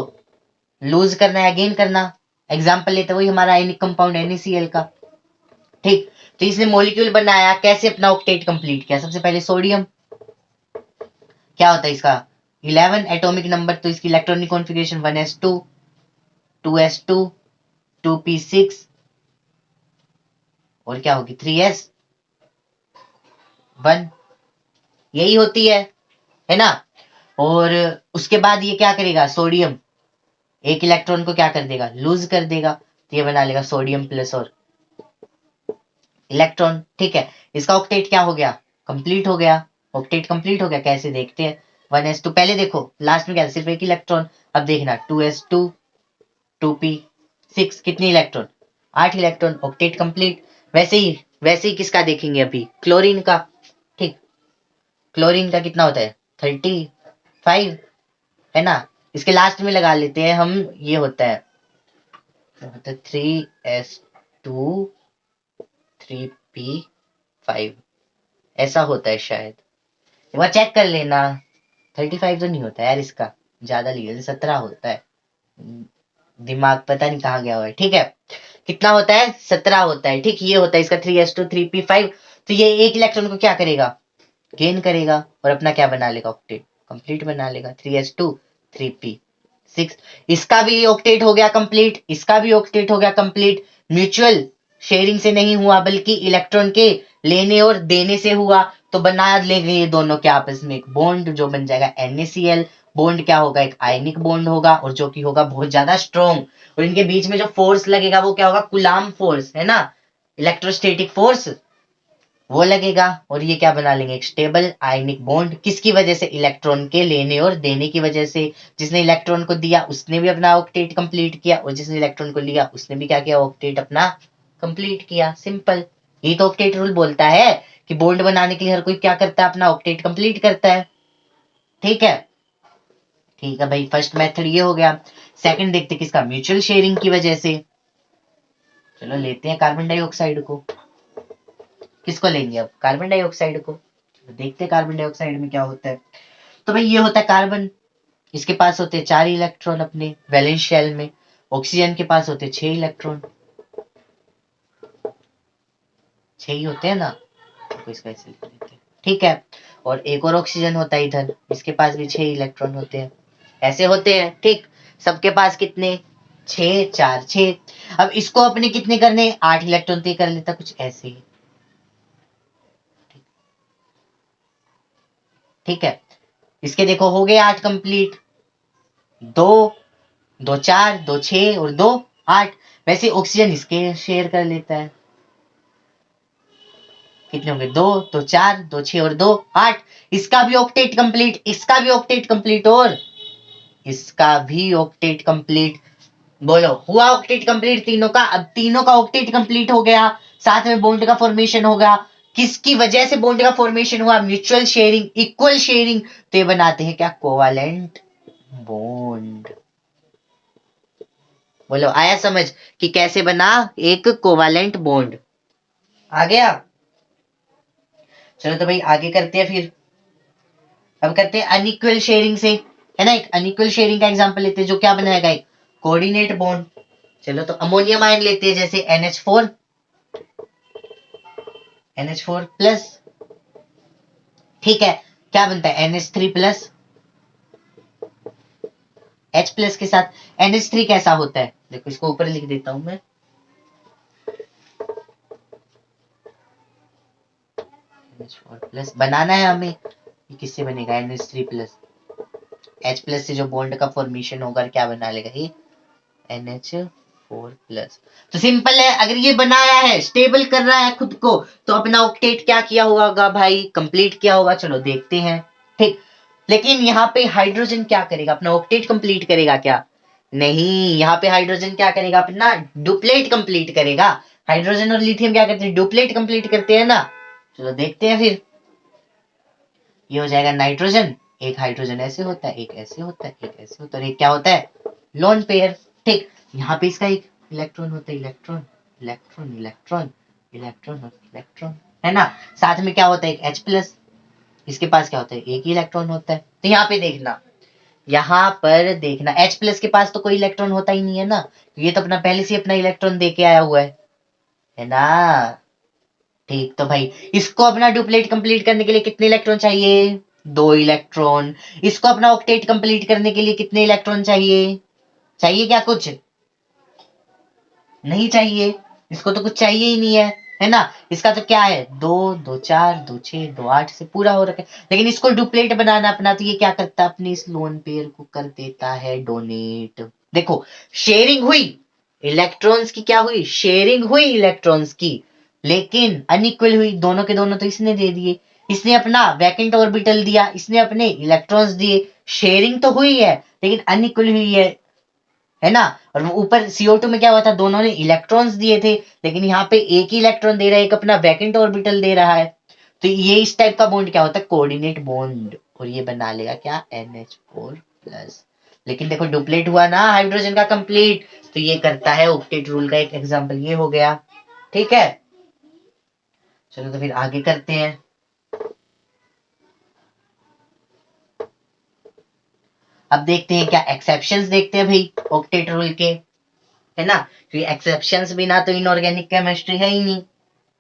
लूज करना है, गेन करना। एग्जांपल लेते वही हमारा आयनिक कंपाउंड NaCl का, ठीक। तो इसने मॉलिक्यूल बनाया, कैसे अपना ऑक्टेट कंप्लीट किया, सबसे पहले सोडियम, क्या होता है इसका 11 एटॉमिक नंबर, तो इसकी electronic configuration 1s2 2s2 2p6, और क्या होगी 3s1, यही होती है ना। और उसके बाद ये क्या करेगा, सोडियम एक इलेक्ट्रॉन को क्या कर देगा, लूज कर देगा, तो ये बना लेगा सोडियम प्लस और इलेक्ट्रॉन, ठीक है। इसका ऑक्टेट क्या हो गया, कंप्लीट हो गया, ऑक्टेट कंप्लीट हो गया। कैसे देखते हैं, 1s2, पहले देखो लास्ट में क्या सिर्फ एक इलेक्ट्रॉन, अब देखना 2s2 2p6, कितने इलेक्ट्रॉन, 8 इलेक्ट्रॉन, ऑक्टेट कंप्लीट। वैसे ही किसका देखेंगे अभी, क्लोरीन का, ठीक। क्लोरीन का कितना होता है 35, है ना। इसके लास्ट में लगा लेते हैं हम, ये होता है 3s2 3p5, ऐसा होता है शायद, एक बार चेक कर लेना। 35 तो नहीं होता यार, इसका ज्यादा लिया 17 होता है, दिमाग पता नहीं कहाँ गया हुआ है। ठीक है, कितना होता है 17 होता है। ठीक, ये होता है इसका 3s2 3p5। तो ये एक इलेक्ट्रॉन को क्या करेगा, गेन करेगा और अपना क्या बना लेगा, ऑक्टेट कंप्लीट बना लेगा, 3s2 3p6। इसका भी ऑक्टेट हो गया कंप्लीट, इसका भी ऑक्टेट हो गया कंप्लीट। म्यूचुअल शेयरिंग से नहीं हुआ बल्कि इलेक्ट्रॉन के लेने और देने से हुआ। तो बना लेंगे ये दोनों के आपस में एक बॉन्ड जो बन जाएगा NaCl। बॉन्ड क्या होगा, एक आयनिक बॉन्ड होगा और जो कि होगा बहुत ज्यादा स्ट्रॉन्ग। और इनके बीच में जो फोर्स लगेगा वो क्या होगा, कुलाम फोर्स, है ना, इलेक्ट्रोस्टैटिक फोर्स वो लगेगा। और ये क्या बना लेंगे, एक स्टेबल आयनिक बॉन्ड। किसकी वजह से, इलेक्ट्रॉन के लेने और देने की वजह से। जिसने इलेक्ट्रॉन को दिया उसने भी अपना ऑक्टेट कंप्लीट किया और जिसने इलेक्ट्रॉन को लिया उसने भी क्या किया, ऑक्टेट अपना कंप्लीट किया। सिंपल, ये तो ऑक्टेट रूल बोलता है कि बॉन्ड बनाने के लिए हर कोई क्या करता है, अपना ऑक्टेट कंप्लीट करता है। ठीक है, ठीक है भाई, फर्स्ट मेथड ये हो गया। सेकंड देखते किसका, म्यूचुअल शेयरिंग की वजह से। चलो लेते हैं कार्बन डाइऑक्साइड को। किसको लेंगे अब, कार्बन डाइऑक्साइड को। तो देखते हैं कार्बन डाइऑक्साइड में क्या होता है। तो भाई ये होता है कार्बन, इसके पास होते हैं 4 इलेक्ट्रॉन अपने वैलेंस शेल में। ऑक्सीजन के पास होते हैं 6 इलेक्ट्रॉन, 6 ही होते हैं ना, तो इसका ऐसे लिख देते हैं। ठीक है, और एक और ऑक्सीजन होता है इधर, इसके पास भी 6 इलेक्ट्रॉन होते हैं, ऐसे होते हैं। ठीक, सबके पास कितने, 6 4 6। अब इसको अपने कितने करने, 8 इलेक्ट्रॉन तो कर लेता कुछ ऐसे ही। ठीक है, इसके देखो हो गए 8 कंप्लीट, 2 2 4 2 6 और 2 8। वैसे ऑक्सीजन इसके शेयर कर लेता है, कितने होंगे, 2 2 4 2 6 और 2 8। इसका भी ऑक्टेट कंप्लीट, इसका भी ऑक्टेट कंप्लीट और इसका भी ऑक्टेट कंप्लीट। बोलो हुआ ऑक्टेट कंप्लीट तीनों का। अब तीनों का ऑक्टेट कंप्लीट हो गया, साथ में बॉन्ड का फॉर्मेशन होगा। किसकी वजह से बॉन्ड का फॉर्मेशन हुआ, म्यूचुअल शेयरिंग, इक्वल शेयरिंग। तो ये बनाते हैं क्या, कोवालेंट बॉन्ड। बोलो आया समझ कि कैसे बना एक कोवालेंट बॉन्ड, आ गया। चलो तो भाई आगे करते हैं फिर। अब करते हैं अनइक्वल शेयरिंग से, है ना। एक अनइक्वल शेयरिंग का एग्जांपल लेते हैं जो क्या बनाएगा, एक कोऑर्डिनेट बॉन्ड। चलो तो अमोनियम आयन लेते हैं, जैसे NH4 NH4 प्लस। ठीक है, क्या बनता है NH3 प्लस, H प्लस के साथ NH3 कैसा होता है, देखो इसको ऊपर लिख देता हूं मैं। NH4 प्लस बनाना है हमें, ये किससे बनेगा NH3 प्लस, H प्लस से जो बॉन्ड का फॉर्मेशन होगा क्या बना लेगा ये NH4 प्लस। तो सिंपल है, अगर ये बनाया है, स्टेबल कर रहा है खुद को, तो अपना ऑक्टेट क्या किया होगा भाई, कंप्लीट किया होगा। चलो देखते हैं। ठीक, लेकिन यहाँ पे हाइड्रोजन क्या करेगा, अपना ऑक्टेट कंप्लीट करेगा क्या, नहीं, यहाँ पे हाइड्रोजन क्या करेगा, अपना डुप्लेट कंप्लीट करेगा। हाइड्रोजन और लिथियम क्या करते हैं, डुप्लेट कंप्लीट करते हैं ना। चलो देखते हैं फिर। ये हो जाएगा नाइट्रोजन, एक हाइड्रोजन ऐसे होता है, एक ऐसे होता है, एक ऐसे होता है, और एक क्या होता है, लोन पेयर। ठीक, यहाँ पे इसका एक इलेक्ट्रॉन होता है, इलेक्ट्रॉन इलेक्ट्रॉन इलेक्ट्रॉन इलेक्ट्रॉन और इलेक्ट्रॉन, है ना। साथ में क्या होता है, एक H प्लस, इसके पास क्या होता है, एक ही इलेक्ट्रॉन होता है। तो यहाँ पे देखना, यहाँ पर देखना H प्लस के पास तो कोई इलेक्ट्रॉन होता ही नहीं है ना, ये तो अपना पहले से अपना इलेक्ट्रॉन दे के आया हुआ है ना। ठीक, तो भाई इसको अपना डुप्लेट कंप्लीट करने के लिए कितने इलेक्ट्रॉन चाहिए, 2 इलेक्ट्रॉन। इसको अपना ऑक्टेट कंप्लीट करने के लिए कितने इलेक्ट्रॉन चाहिए, चाहिए क्या कुछ, नहीं चाहिए, इसको तो कुछ चाहिए ही नहीं है ना। इसका तो क्या है, 2 2 4 2 6 2 8 से पूरा हो रखा है। लेकिन इसको डुप्लेट बनाना अपना, तो ये क्या करता है, अपने इस लोन पेयर को कर देता है डोनेट। देखो शेयरिंग हुई, इलेक्ट्रॉन्स की क्या हुई, शेयरिंग हुई इलेक्ट्रॉन्स की, लेकिन अनइक्वल हुई, दोनों के दोनों तो इसने दे दिए। इसने अपना वैकेंट ऑर्बिटल दिया, इसने अपने इलेक्ट्रॉन्स दिए। शेयरिंग तो हुई है लेकिन अनइक्वल हुई है ना। और वो ऊपर CO2 में क्या हुआ था, दोनों ने इलेक्ट्रॉन्स दिए थे, लेकिन यहाँ पे एक ही इलेक्ट्रॉन दे रहा है, एक अपना वैकेंट ऑर्बिटल दे रहा है। तो ये इस टाइप का बॉन्ड क्या होता है, कोऑर्डिनेट बॉन्ड, और ये बना लेगा क्या NH4+। लेकिन देखो डुप्लेट हुआ ना हाइड्रोजन का कंप्लीट, तो ये करता है ऑक्टेट रूल का एक एग्जांपल ये हो गया। ठीक है, चलो तो फिर आगे करते हैं। अब देखते हैं क्या एक्सेप्शंस देखते हैं भाई ऑक्टेट रूल के, है ना, क्योंकि एक्सेप्शंस बिना तो इनऑर्गेनिक केमिस्ट्री है ही नहीं,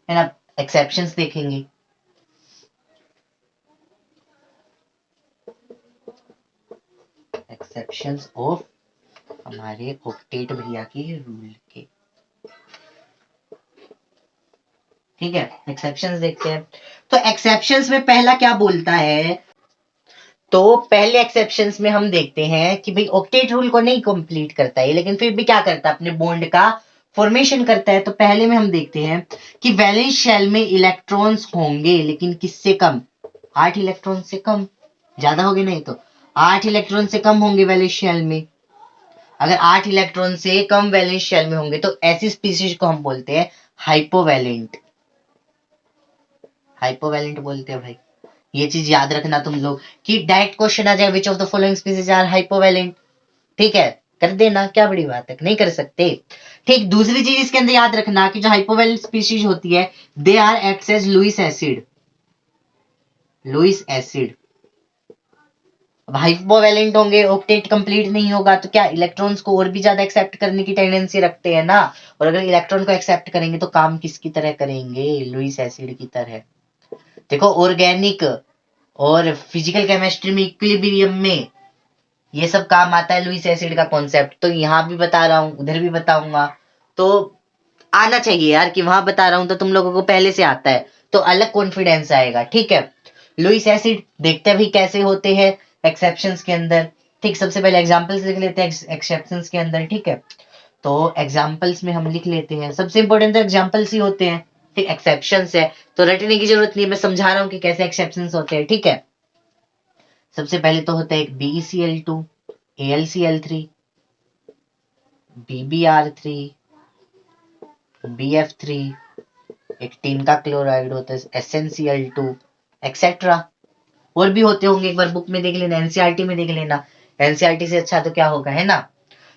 है ना। एक्सेप्शंस देखेंगे। एक्सेप्शंस ऑफ हमारे ऑक्टेट भैया के रूल के, ठीक है। एक्सेप्शंस देखते हैं। तो एक्सेप्शंस में पहला क्या बोलता है, तो पहले एक्सेप्शंस में हम देखते हैं कि भाई ऑक्टेट रूल को नहीं कंप्लीट करता है, लेकिन फिर भी क्या करता है, अपने बॉन्ड का फॉर्मेशन करता है। तो पहले में हम देखते हैं कि वैलेंस शेल में इलेक्ट्रॉन्स होंगे, लेकिन किससे कम, 8 इलेक्ट्रॉन से कम। ज्यादा होंगे नहीं तो 8 इलेक्ट्रॉन से कम होंगे वैलेंस शेल में। अगर 8 इलेक्ट्रॉन से कम वैलेंस शेल में होंगे तो ऐसी स्पीसीज को हम बोलते हैं हाइपोवैलेंट। हाइपोवैलेंट बोलते हैं भाई। ये चीज याद रखना तुम लोग कि डायरेक्ट क्वेश्चन आ जाए which of the following species are hypovalent, ठीक है, कर देना, क्या बड़ी बात है, नहीं कर सकते। ठीक, दूसरी चीज इसके अंदर याद रखना कि जो हाइपोवैलेंट स्पीशीज होती है they are acts as Lewis acid. Lewis acid. अब हाइपोवैलेंट होंगे, ऑक्टेट कंप्लीट नहीं होगा तो क्या इलेक्ट्रॉन्स को और भी ज्यादा एक्सेप्ट करने की टेंडेंसी रखते हैं ना, और अगर इलेक्ट्रॉन को एक्सेप्ट करेंगे तो काम किसकी तरह करेंगे, लुईस एसिड की तरह। देखो ऑर्गेनिक और फिजिकल केमिस्ट्री में इक्विलिब्रियम में ये सब काम आता है लुईस एसिड का कॉन्सेप्ट, तो यहाँ भी बता रहा हूँ उधर भी बताऊंगा, तो आना चाहिए यार कि वहां बता रहा हूं तो तुम लोगों को पहले से आता है, तो अलग कॉन्फिडेंस आएगा। ठीक है, लुईस एसिड देखते हैं भी कैसे होते हैं एक्सेप्शंस के अंदर। ठीक, सबसे पहले एग्जांपल्स लिख लेते हैं एक्सेप्शंस के अंदर। ठीक है, तो एग्जांपल्स में हम लिख लेते हैं, सबसे इंपॉर्टेंट तो एग्जांपल्स ही होते हैं। ठीक, एक्सेप्शंस है तो रटने की जरूरत नहीं है, मैं समझा रहा हूँ कि कैसे एक्सेप्शंस होते हैं। ठीक है, सबसे पहले तो होता है एक BeCl2, AlCl3, BbR3, BF3, एक टीन का क्लोराइड होता है SnCl2, एक्सेट्रा। और भी होते होंगे, एक बार बुक में देख लेना, एनसीईआरटी में देख लेना, एनसीईआरटी से अच्छा तो क्या होगा, है ना।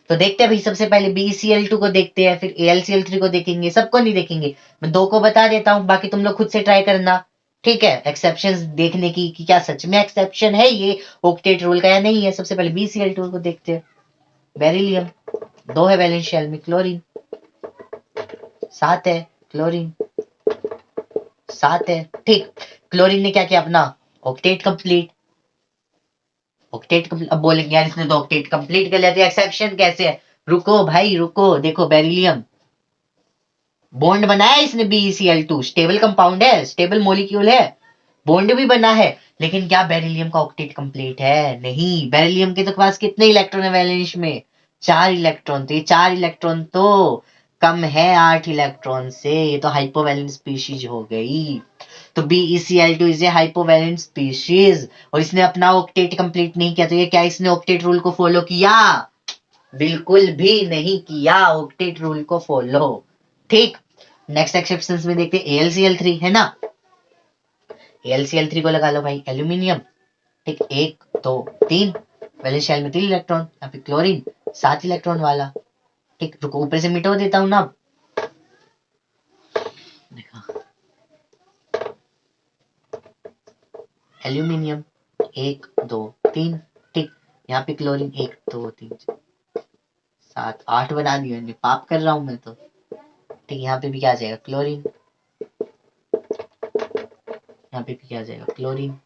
तो देखते हैं भाई, सबसे पहले BeCl2 को देखते हैं, फिर AlCl3 को देखेंगे, सबको नहीं देखेंगे, मैं दो को बता देता हूँ, बाकी तुम लोग खुद से ट्राई करना। ठीक है, एक्सेप्शंस देखने की कि क्या सच में एक्सेप्शन है ये ऑक्टेट रूल का या नहीं है। सबसे पहले BeCl2 को देखते हैं। बेरिलियम 2 है वैलेंस शेल में, क्लोरीन 7 है, क्लोरीन 7 है। ठीक, क्लोरीन ने क्या किया अपना ऑक्टेट कंप्लीट। ऑक्टेट कंप्लीट, अब बोलेंगे यार इसने तो ऑक्टेट कंप्लीट कर लिया, तो एक्सेप्शन कैसे है, रुको भाई रुको, देखो बेरिलियम बॉन्ड बनाया इसने BeCl2, स्टेबल कंपाउंड है, स्टेबल मॉलिक्यूल है, बॉन्ड भी बना है, लेकिन क्या बेरिलियम का ऑक्टेट कंप्लीट है, नहीं। बेरिलियम के तो पास कितने इलेक्ट्रॉन है वैलेंस में, 4 इलेक्ट्रॉन, तो ये 4 इलेक्ट्रॉन तो कम है 8 इलेक्ट्रॉन से, ये तो हाइपोवैलेंट स्पीशीज हो गई। तो BeCl2 इज ए हाइपोवैलेंट स्पीशीज, और इसने अपना ऑक्टेट कंप्लीट नहीं किया, तो ये क्या इसने ऑक्टेट रूल को फॉलो किया, बिल्कुल भी नहीं किया ऑक्टेट रूल को फॉलो। ठीक, नेक्स्ट एक्सेप्शंस में देखते हैं AlCl3, है ना। AlCl3 को लगा लो भाई, एल्यूमिनियम। ठीक, 1 2 3 वैलेंस शेल में 3 इलेक्ट्रॉन, यहाँ पे क्लोरीन 7 इलेक्ट्रॉन वाला। ठीक, रुको ऊपर से मिटा देता हूं ना, देखा, एल्यूमिनियम 1 2 3, ठीक, यहाँ पे क्लोरीन 1 2 3 7 8 बना दिया, पाप कर रहा हूं मैं तो। ठीक, यहाँ पे भी क्या आ जाएगा, क्लोरीन, यहाँ पे भी क्या आ जाएगा, क्लोरीन।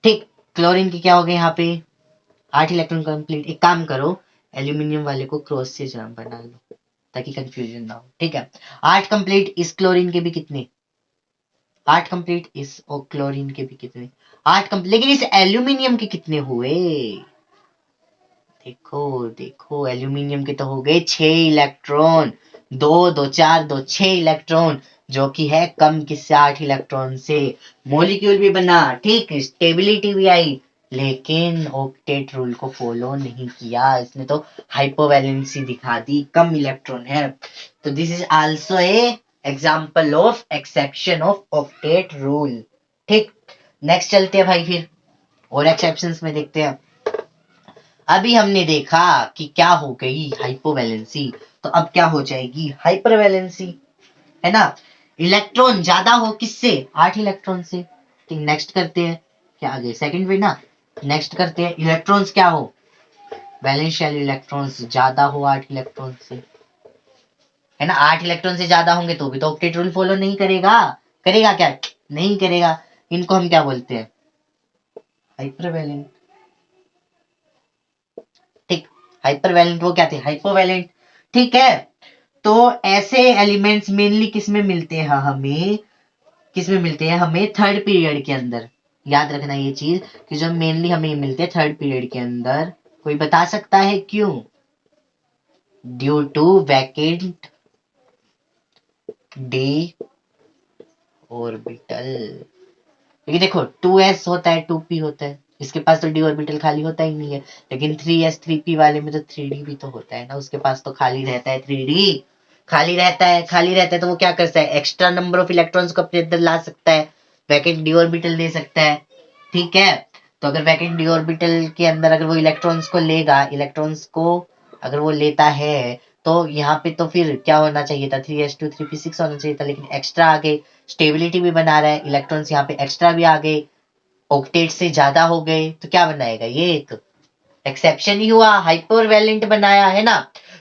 ठीक, क्लोरीन की क्या हो गया यहाँ पे 8 इलेक्ट्रॉन कंप्लीट। एक काम करो, एल्यूमिनियम वाले को क्रॉस से जम बना लो ताकि कंफ्यूजन ना हो। ठीक है, 8 कंप्लीट, इस क्लोरीन के भी कितने, 8 कंप्लीट, इस और क्लोरीन के भी कितने, 8 कंप्लीट, लेकिन इस एल्यूमिनियम के कितने हुए, देखो देखो, एल्यूमिनियम के तो हो गए 6 इलेक्ट्रॉन, 2 2 4 2 6 इलेक्ट्रॉन, जो कि है कम किससे, 8 इलेक्ट्रॉन से। मॉलिक्यूल भी बना, ठीक, स्टेबिलिटी भी आई, लेकिन ऑक्टेट रूल को फॉलो नहीं किया इसने, तो हाइपोवैलेंसी दिखा दी, कम इलेक्ट्रॉन है। तो this is also a example of exception of octet rule. ठीक, नेक्स्ट चलते हैं भाई, फिर और एक्सेप्शंस में देखते हैं। अभी हमने देखा कि क्या हो गई हाइपोवैलेंसी, तो अब क्या हो जाएगी हाइपरवैलेंसी, है ना। इलेक्ट्रॉन ज्यादा हो किससे, 8 इलेक्ट्रॉन से। ठीक, नेक्स्ट करते हैं, क्या आ गए सेकंड में ना। नेक्स्ट करते हैं, इलेक्ट्रॉन्स क्या हो, वैलेंस शेल इलेक्ट्रॉन्स ज्यादा हो 8 इलेक्ट्रॉन से, है ना। 8 इलेक्ट्रॉन से ज्यादा होंगे तो भी तो ऑक्टेट रूल फॉलो नहीं करेगा, करेगा क्या, नहीं करेगा। इनको हम क्या बोलते हैं, हाइपरवैलेंट। ठीक, हाइपरवैलेंट वो क्या थे, हाइपोवैलेंट। ठीक है, तो ऐसे एलिमेंट्स मेनली किस में मिलते हैं हमें, किस में मिलते हैं हमें, थर्ड पीरियड के अंदर। याद रखना ये चीज कि जो मेनली हमें मिलते हैं थर्ड पीरियड के अंदर। कोई बता सकता है क्यों, due to vacant d orbital. क्योंकि देखो 2s होता है 2p होता है, इसके पास तो डी ऑर्बिटल खाली होता ही नहीं है। लेकिन 3s 3p वाले में तो 3d भी तो होता है ना, उसके पास तो खाली रहता है 3d। खाली रहता है, खाली रहता है तो वो क्या करता है, एक्स्ट्रा नंबर ऑफ इलेक्ट्रॉन्स को अपने अंदर ला सकता है, वैकेंट डी ऑर्बिटल दे सकता है। ठीक है, तो अगर वैकेंट डी ऑर्बिटल के अंदर अगर वो इलेक्ट्रॉन्स को लेगा, इलेक्ट्रॉन्स को अगर वो लेता है, तो यहाँ पे तो फिर क्या होना चाहिए था, 3s2 3p6 होना चाहिए था, लेकिन एक्स्ट्रा आ गए, स्टेबिलिटी भी बना रहा है, इलेक्ट्रॉन्स यहाँ पे एक्स्ट्रा भी आ गए, ऑक्टेट से ज्यादा हो गए, तो क्या बनाएगा, ये एक एक्सेप्शन ही हुआ, हाइपर वैलेंट बनाया, है ना।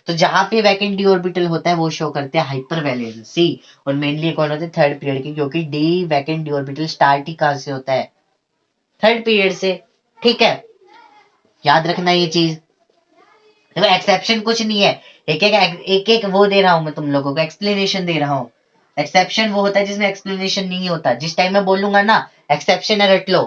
तो जहां पे वैकेंट डी ऑर्बिटल होता है वो शो करते हैं हाइपर वैलेंसी, और मेनली कौन होते हैं, थर्ड पीरियड के, क्योंकि d vacant d orbital start ही कहां से होता है, थर्ड पीरियड से। ठीक है, याद रखना ये चीज। देखो एक्सेप्शन कुछ नहीं है, एक एक वो दे रहा हूं मैं तुम लोगों को, एक्सप्लेनेशन दे रहा हूँ। एक्सेप्शन वो होता है जिसमें एक्सप्लेनेशन नहीं होता, जिस टाइम मैं बोलूंगा ना एक्सेप्शन है रट लो,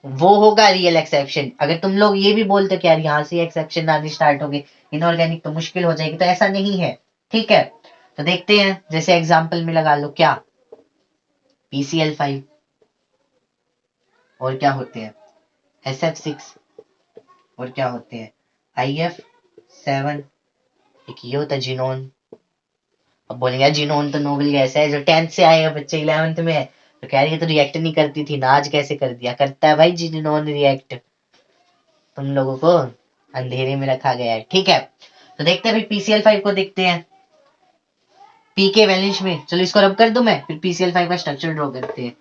वो होगा रियल एक्सेप्शन। अगर तुम लोग ये भी बोलते कि यार यहाँ से एक्सेप्शन आनी स्टार्ट हो गई, इनऑर्गेनिक तो मुश्किल हो जाएगी, तो ऐसा नहीं है। ठीक है, तो देखते हैं, जैसे एग्जाम्पल में लगा लो, क्या PCl5, और क्या होते हैं SF6, और क्या होते हैं IF7, एक ये होता है जिनोन। अब बोलेंगे जिनोन तो नोबेल गैस है, जो 10th से आए हैं बच्चे 11th में है, तो कह रही है तो रिएक्ट नहीं करती थी ना, आज कैसे कर दिया, करता है भाई जिनोन रिएक्ट, तुम लोगों को अंधेरे में रखा गया है। ठीक है, तो देखते हैं फिर PCl5 को देखते हैं, पी के वैलेंस में। चलो इसको रब कर दूं मैं, फिर PCl5 का स्ट्रक्चर ड्रॉ करते हैं।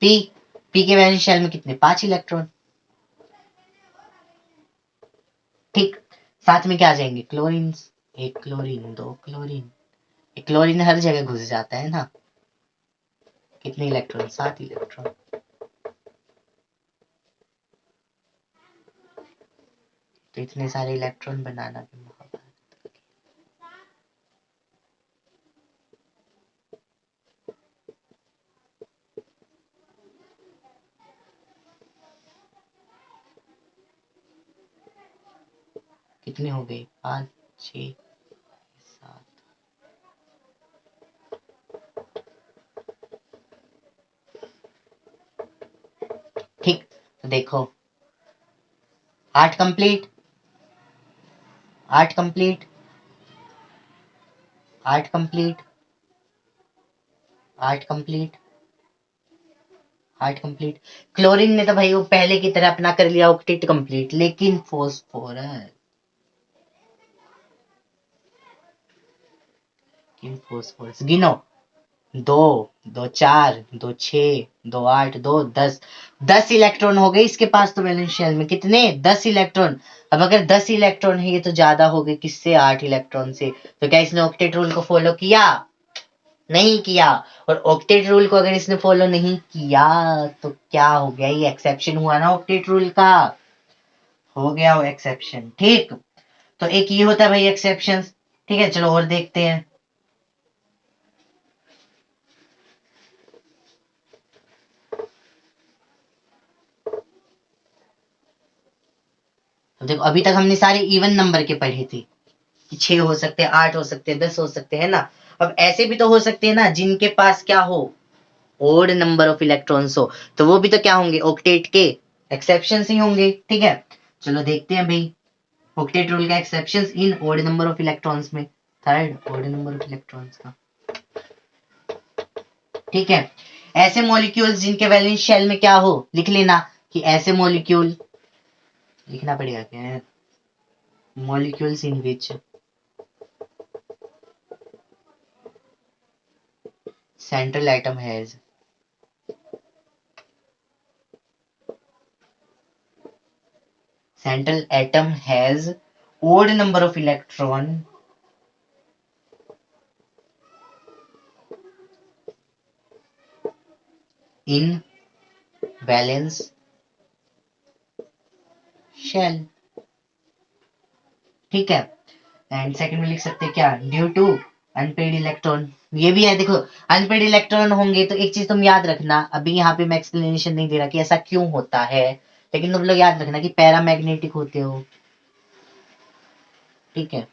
पी पी के वैलेंस शेल में कितने, 5 इलेक्ट्रॉन। ठीक, साथ में क्या आ जाएंगे क्लोरीन, एक क्लोरीन, दो क्लोरीन, एक क्लोरीन हर जगह घुस जाता है ना, कितने इलेक्ट्रॉन, 7 इलेक्ट्रॉन। तो इतने सारे इलेक्ट्रॉन बनाना भी महाभारत का खेल। कितने हो गए, 5 6 7। ठीक, तो देखो 8 complete, 8 complete, 8 complete, 8 complete, 8 complete. Chlorine ने तो भाई वो पहले की तरह अपना कर लिया ऑक्टेट कंप्लीट, लेकिन फोस्फोरस, फोस्फोरस गिनो, 2 2 4 2 6 2 8 2 10, 10 इलेक्ट्रॉन हो गए इसके पास तो वैलेंस शेल में, कितने, 10 इलेक्ट्रॉन। अब अगर 10 इलेक्ट्रॉन है, ये तो ज्यादा हो गए किससे, 8 इलेक्ट्रॉन से। तो क्या इसने ऑक्टेट रूल को फॉलो किया, नहीं किया। और ऑक्टेट रूल को अगर इसने फॉलो नहीं किया, तो क्या हो गया, ये एक्सेप्शन हुआ ना ऑक्टेट रूल का, हो गया वो एक्सेप्शन। ठीक, तो एक ये होता है भाई एक्सेप्शन। ठीक है, चलो और देखते हैं। तो देखो अभी तक हमने सारे इवन नंबर के पढ़े थे, कि 6 हो सकते हैं, 8 हो सकते हैं, 10 हो सकते हैं ना। अब ऐसे भी तो हो सकते हैं ना जिनके पास क्या हो, ओड नंबर ऑफ इलेक्ट्रॉन्स हो, तो वो भी तो क्या होंगे, ऑक्टेट के एक्सेप्शन ही होंगे। ठीक है, चलो देखते हैं भाई। ऑक्टेट रूल का exceptions in odd number of electrons में, third odd number of electrons का। ठीक है, ऐसे मॉलिक्यूल्स जिनके वैलेंस शेल में क्या हो, लिख लेना कि ऐसे मॉलिक्यूल, लिखना पड़ेगा क्या है, molecules in which central atom has odd number of electron in valence shell। ठीक है, एंड सेकंड में लिख सकते हैं क्या, ड्यू टू अनपेड इलेक्ट्रॉन। ये भी है, देखो अनपेड इलेक्ट्रॉन होंगे तो एक चीज तुम याद रखना, अभी यहाँ पे मैं एक्सप्लेनेशन नहीं दे रहा कि ऐसा क्यों होता है, लेकिन तुम लोग याद रखना कि पैरामैग्नेटिक होते हो। ठीक है,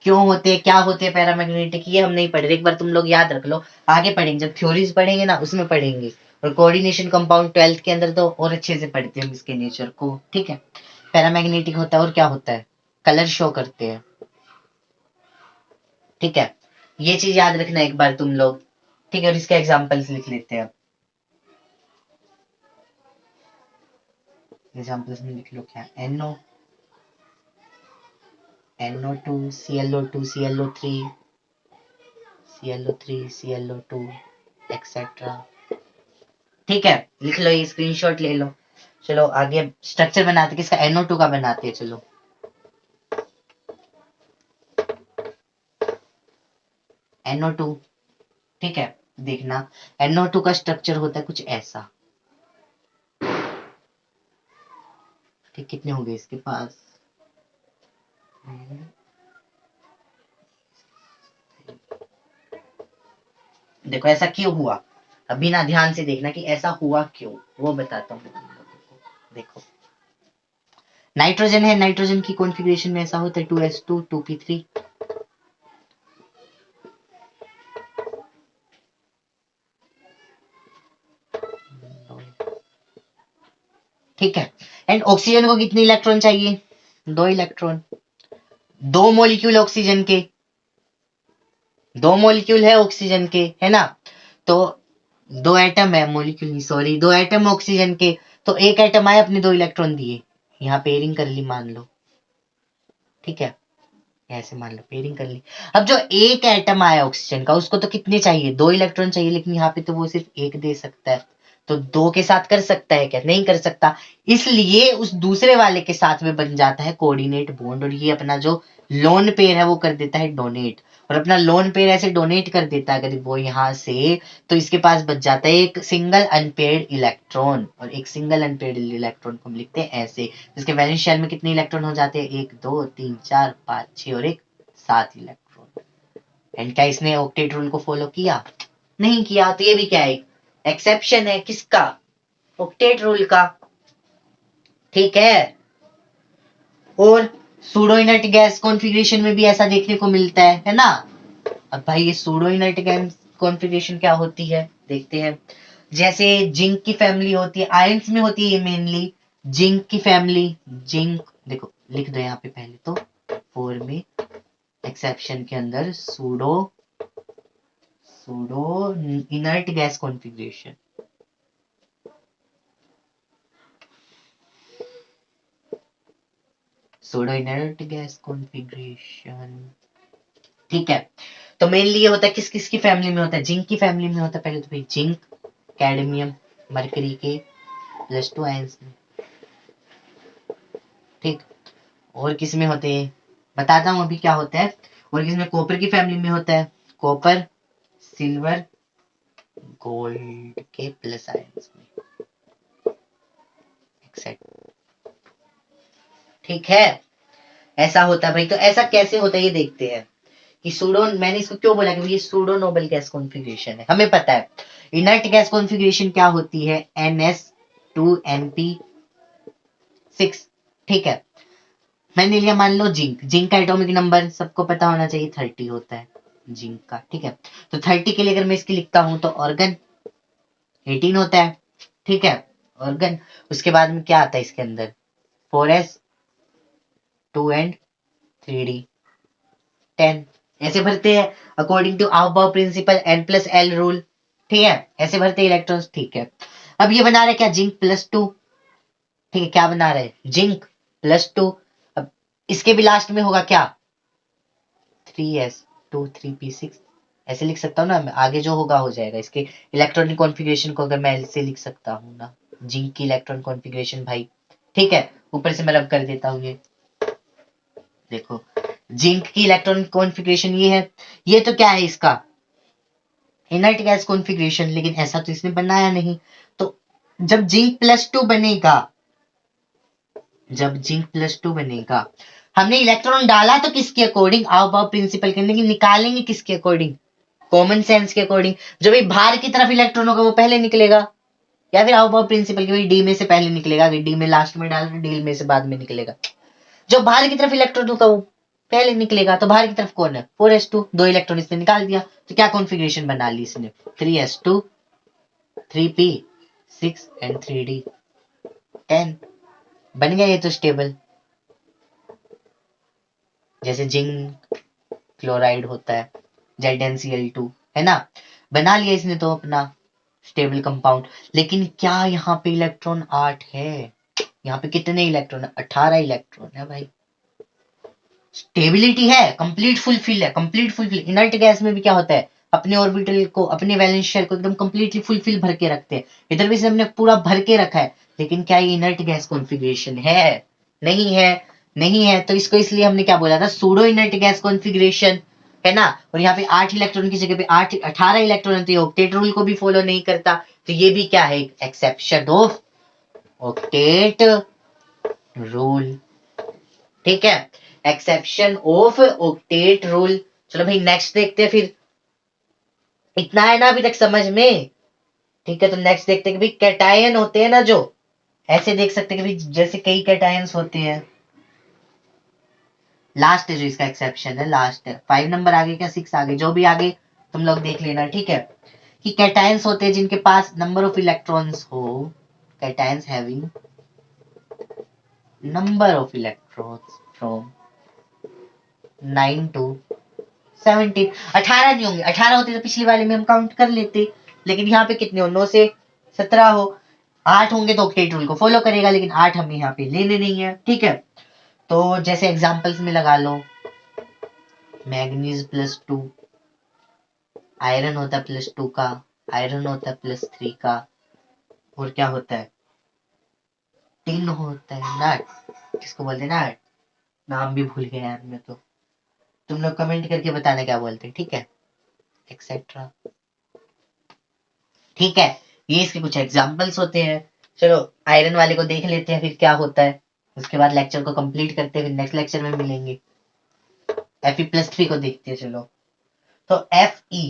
क्यों होते हैं, क्या होते हैं पैरामैग्नेटिक, ये हम नहीं पढ़ रहे, एक बार तुम लोग याद रख लो, आगे पढ़ेंगे जब थ्योरीज पढ़ेंगे ना उसमें पढ़ेंगे। और कोऑर्डिनेशन कंपाउंड 12th के अंदर तो और अच्छे से पढ़ते हैं इसके नेचर को। ठीक है, पैरामैग्नेटिक होता है और क्या होता है, कलर शो करते हैं। ठीक है, ये चीज याद रखना एक बार तुम लोग। ठीक है, और इसके एग्जांपल्स लिख लेते हैं। एग्जांपल्स में लिख लो क्या, NO, NO2, ClO2, ClO3, ClO3, ClO2 etcetera. ठीक है, लिख लो, ये स्क्रीनशॉट ले लो। चलो आगे स्ट्रक्चर बनाते, किसका, NO2 का बनाते हैं। चलो NO2, ठीक है, देखना NO2 का स्ट्रक्चर होता है कुछ ऐसा। ठीक, कितने हो गए इसके पास, देखो ऐसा क्यों हुआ, अभी ना ध्यान से देखना कि ऐसा हुआ क्यों, वो बताता हूँ तुम लोगों को। देखो नाइट्रोजन है, नाइट्रोजन की कॉन्फ़िगरेशन में ऐसा होता है 2s2 2p3। ठीक है, एंड ऑक्सीजन को कितने इलेक्ट्रॉन चाहिए, 2 इलेक्ट्रॉन। 2 मॉलिक्यूल ऑक्सीजन के, 2 मॉलिक्यूल है ऑक्सीजन के, है ना, तो 2 एटम है, मॉलिक्यूल नहीं सॉरी, 2 एटम ऑक्सीजन के, तो एक एटम आए अपने 2 इलेक्ट्रॉन दिए, यहाँ पेयरिंग कर ली मान लो। ठीक है, ऐसे मान लो पेयरिंग कर ली। अब जो एक एटम आया ऑक्सीजन का उसको तो कितने चाहिए, 2 इलेक्ट्रॉन चाहिए, लेकिन यहाँ पे तो वो सिर्फ एक दे सकता है, तो 2 के साथ कर सकता है क्या, नहीं कर सकता, इसलिए उस दूसरे वाले के साथ में बन जाता है कोऑर्डिनेट बॉन्ड, और ये अपना जो लोन पेयर है वो कर देता है डोनेट, और अपना लोन पेयर ऐसे डोनेट कर देता है अगर वो यहाँ से, तो इसके पास बच जाता है एक सिंगल अनपेयर्ड इलेक्ट्रॉन, और एक सिंगल अनपेयर्ड इलेक्ट्रॉन को हम लिखते हैं ऐसे, जिसके वैलेंस शेल में कितने इलेक्ट्रॉन हो जाते हैं, 1 2 3 4 5 6 और एक 7 इलेक्ट्रॉन। एंड क्या इसने ऑक्टेट रूल को फॉलो किया, नहीं किया, तो ये भी क्या है, एक्सेप्शन है, किसका, ऑक्टेट रूल का। ठीक है, और सूडो इनर्ट गैस कॉन्फ़िगरेशन में भी ऐसा देखने को मिलता है ना। अब भाई ये सूडो इनर्ट गैस कॉन्फ़िगरेशन क्या होती है, देखते हैं। जैसे जिंक की फैमिली होती है, आयंस में होती है ये मेनली, जिंक की फैमिली, जिंक देखो लिख दो यहाँ पे पहले तो 4 में, एक्सेप्शन के अंदर pseudo pseudo inert gas configuration. Pseudo inert gas configuration. ठीक है, तो मेनली ये होता है किस किस की फैमिली में होता है, जिंक की फैमिली में होता है पहले तो भाई, जिंक कैडमियम मरकरी के +2 आयंस में। ठीक, और किस में होते हैं बताता हूँ अभी क्या होता है, और किस में, कॉपर की फैमिली में होता है, कॉपर सिल्वर गोल्ड के प्लस आयंस में, एक्सेट्रा। ठीक है, ऐसा होता है भाई, तो ऐसा कैसे होता है ये देखते हैं कि सूडो, मैंने इसको क्यों बोला कि ये सूडो नोबल गैस कॉन्फ़िगरेशन है, हमें पता है इनर्ट गैस कॉन्फ़िगरेशन क्या होती है, NS2Np6। ठीक है, मैंने लिया मान लो जिंक, जिंक का एटॉमिक नंबर सबको पता होना चाहिए 30 होता है जिंक का। ठीक है, तो 30 के लिए अगर मैं इसकी लिखता हूं तो ऑर्गन 18 होता है। ठीक है, ऑर्गन, उसके बाद में क्या आता है इसके अंदर 4s 2 एंड 3d 10 ऐसे भरते हैं according to aufbau principle n+l rule. ठीक है, ऐसे भरते हैं इलेक्ट्रॉन्स। ठीक है, अब ये बना रहे क्या, जिंक +2। ठीक है, क्या बना रहे, जिंक +2। अब इसके भी लास्ट में होगा क्या, 3s2 3p6। ऐसे लिख सकता हूँ ना मैं, आगे जो होगा हो जाएगा। इसके इलेक्ट्रॉनिक कॉन्फ़िगरेशन को अगर मैं ऐसे लिख सकता हूँ ना, जिंक की इलेक्ट्रॉन कॉन्फ़िगरेशन भाई। ठीक है, ऊपर से मैं रब कर देता हूँ। ये देखो, जिंक की इलेक्ट्रॉन कॉन्फ़िगरेशन ये है। ये तो क्या है इसका, इनर्ट गैस कॉन्फ़िगरेशन, लेकिन ऐसा तो इसने बनाया नहीं। तो जब जिंक +2 बनेगा, जब जिंक +2 बनेगा, हमने इलेक्ट्रॉन डाला तो किसके अकॉर्डिंग, आउबॉव प्रिंसिपल के, लेकिन निकालेंगे किसके अकॉर्डिंग, कॉमन सेंस के अकॉर्डिंग। जो भी बाहर की तरफ इलेक्ट्रॉन होगा वो पहले निकलेगा, या फिर आउबॉव प्रिंसिपल के, डी में से पहले निकलेगा, डी में लास्ट में डाल, डी में से बाद में निकलेगा। जो बाहर की तरफ इलेक्ट्रॉन होगा वो पहले निकलेगा। तो बाहर की तरफ कौन है, 4s2, 2 इलेक्ट्रॉन इसने निकाल दिया। तो क्या कॉन्फ़िगरेशन बना ली इसने, 3s2 3p6 एंड 3d 10 बन गया। ये तो स्टेबल, जैसे जिंक क्लोराइड होता है, ZnCl2 है ना, बना लिया इसने तो अपना स्टेबल कंपाउंड। लेकिन क्या यहाँ पे इलेक्ट्रॉन 8 है, यहाँ पे कितने इलेक्ट्रॉन है, 18 इलेक्ट्रॉन है भाई। स्टेबिलिटी है, कंप्लीट फुलफिल है, कंप्लीट फुलफिल। इनर्ट गैस में भी क्या होता है, अपने ऑर्बिटल को, अपने वैलेंस शेल को एकदम कंप्लीटली फुलफिल भर के रखते हैं। इधर भी हमने पूरा भर के रखा है, लेकिन क्या ये इनर्ट गैस कॉन्फ़िगरेशन है, नहीं है, नहीं है। तो इसको इसलिए हमने क्या बोला था, सूडो इनर्ट गैस कॉन्फ़िगरेशन, है ना। और यहाँ पे 8 इलेक्ट्रॉन की जगह पे 18 इलेक्ट्रॉन है, तो ये ऑक्टेट रूल को भी फॉलो नहीं करता। तो ये भी क्या है, एक्सेप्शन ऑफ ऑक्टेट रूल। ठीक है, एक्सेप्शन ऑफ ऑक्टेट रूल। चलो भाई नेक्स्ट देखते हैं फिर। इतना है ना अभी तक समझ में। ठीक है, तो नेक्स्ट देखते हैं कि भाई कैटायन होते हैं ना, जो ऐसे देख सकते हैं कि भाई जैसे कई कैटायंस होते हैं। लास्ट है जो इसका एक्सेप्शन है, लास्ट है 5 नंबर आगे क्या 6 आगे, जो भी आगे तुम लोग देख लेना। ठीक है, कि कैटायंस होते हैं जिनके पास नंबर ऑफ इलेक्ट्रॉन्स हो, cations having number of electrons from 9 to 17। 18 नहीं होंगे, 18 होते तो पिछली वाले में हम काउंट कर लेते, लेकिन यहाँ पे कितने हो, 9 से 17 हो। 8 होंगे तो ऑक्टेट रूल को फॉलो करेगा, लेकिन 8 हमें यहाँ पे लेने नहीं है। ठीक है, तो जैसे एग्जांपल्स में लगा लो, मैग्नीज +2, आयरन होता है +2 का, आयरन होता है +3 का, और क्या होता है, टिन होता है ना, किसको बोलते हैं ना, नाम भी भूल गया यार मैं तो। तुम लोग कमेंट करके बताना क्या बोलते हैं, ठीक है, एक्सेट्रा। ठीक है, ये इसके कुछ एग्जांपल्स होते हैं। चलो आयरन वाले को देख लेते हैं फिर क्या होता है, उसके बाद लेक्चर को कंप्लीट करते हैं, फिर नेक्स्ट लेक्चर में मिलेंगे। Fe+3 को देखते हैं। चलो, तो Fe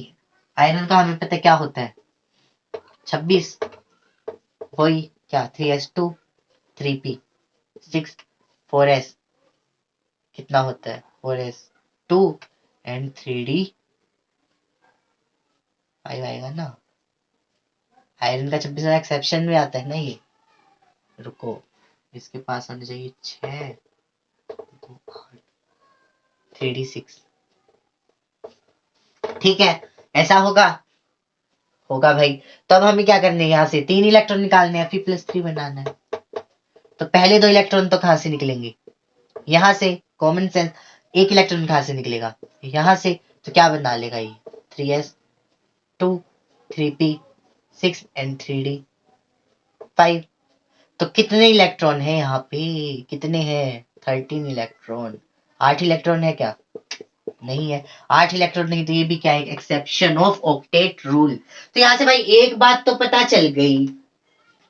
आयरन का हमें पता है क्या होता है, 26, वही क्या 3s2 3p6 4s, कितना होता है 4s2 एंड 3d 5 आएगा ना। आयरन का 26 एक्सेप्शन में आता है ना ये, रुको इसके पास आना चाहिए 6 3d6। ठीक है, ऐसा होगा, होगा भाई। तो अब हमें क्या करने हैं, यहाँ से 3 इलेक्ट्रॉन निकालने हैं, Fe+3 बनाना है। तो पहले 2 इलेक्ट्रॉन तो कहां से निकलेंगे, यहाँ से, कॉमन सेंस। 1 इलेक्ट्रॉन कहां से निकलेगा, यहाँ से। तो क्या बना लेगा ये, 3s2 3p6 एंड 3d 5। तो कितने इलेक्ट्रॉन है यहाँ पे, कितने हैं, 13 इलेक्ट्रॉन। 8 इलेक्ट्रॉन है क्या, नहीं है। 8 इलेक्ट्रॉन नहीं, तो ये भी क्या है, एक्सेप्शन ऑफ ऑक्टेट रूल। तो यहां से भाई एक बात तो पता चल गई,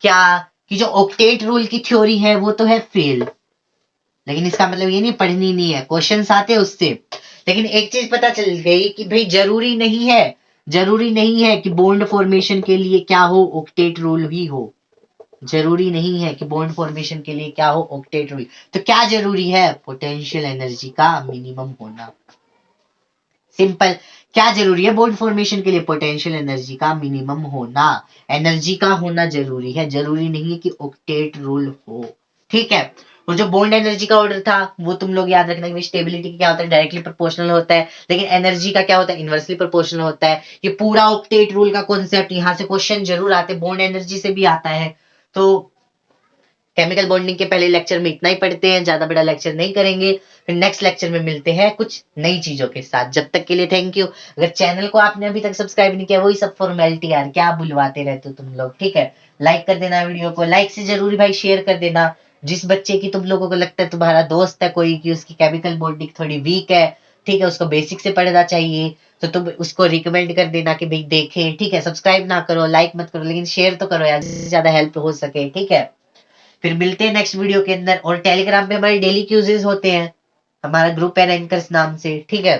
क्या, कि जो ऑक्टेट रूल की थ्योरी है वो तो है फेल। लेकिन इसका मतलब ये नहीं पढ़नी नहीं है, क्वेश्चंस आते हैं उससे। लेकिन एक चीज पता चल गई कि भाई जरूरी नहीं है, जरूरी नहीं है कि बॉन्ड फॉर्मेशन के लिए क्या हो, ऑक्टेट रूल ही हो। जरूरी नहीं है कि बॉन्ड फॉर्मेशन के लिए क्या हो, ऑक्टेट रूल। तो क्या जरूरी है, पोटेंशियल एनर्जी का मिनिमम होना। सिंपल। क्या जरूरी है बॉन्ड फॉर्मेशन के लिए, पोटेंशियल एनर्जी का मिनिमम होना, एनर्जी का होना जरूरी है। जरूरी नहीं है कि ऑक्टेट रूल हो। ठीक है। और जो बॉन्ड एनर्जी का ऑर्डर था वो तुम लोग याद रखना कि स्टेबिलिटी क्या होता है, डायरेक्टली प्रोपोर्शनल होता है, लेकिन एनर्जी का क्या होता है, इनवर्सली प्रोपोर्शनल होता है। ये पूरा ऑक्टेट रूल का कॉन्सेप्ट यहाँ से क्वेश्चन जरूर आते हैं, बॉन्ड एनर्जी से भी आता है। तो केमिकल बॉन्डिंग के पहले लेक्चर में इतना ही पढ़ते हैं, ज्यादा बड़ा लेक्चर नहीं करेंगे। फिर नेक्स्ट लेक्चर में मिलते हैं कुछ नई चीजों के साथ। जब तक के लिए थैंक यू। अगर चैनल को आपने अभी तक सब्सक्राइब नहीं किया, वही सब फॉर्मेलिटी यार, क्या बुलवाते रहते हो तुम लोग। ठीक है, लाइक कर देना वीडियो को, लाइक से जरूरी भाई शेयर कर देना। जिस बच्चे की तुम लोगों को लगता है तुम्हारा दोस्त है कोई कि उसकी केमिकल बॉन्डिंग थोड़ी वीक है, ठीक है, उसको बेसिक से पढ़ना चाहिए, तो तुम उसको रिकमेंड कर देना कि भाई देखे। ठीक है, सब्सक्राइब ना करो, लाइक मत करो, लेकिन शेयर तो करो यार, जिससे ज्यादा हेल्प हो सके। ठीक है, फिर मिलते हैं नेक्स्ट वीडियो के अंदर। और टेलीग्राम पे हमारे डेली क्यूजेस होते हैं, हमारा ग्रुप है रैंकर्स नाम से। ठीक है,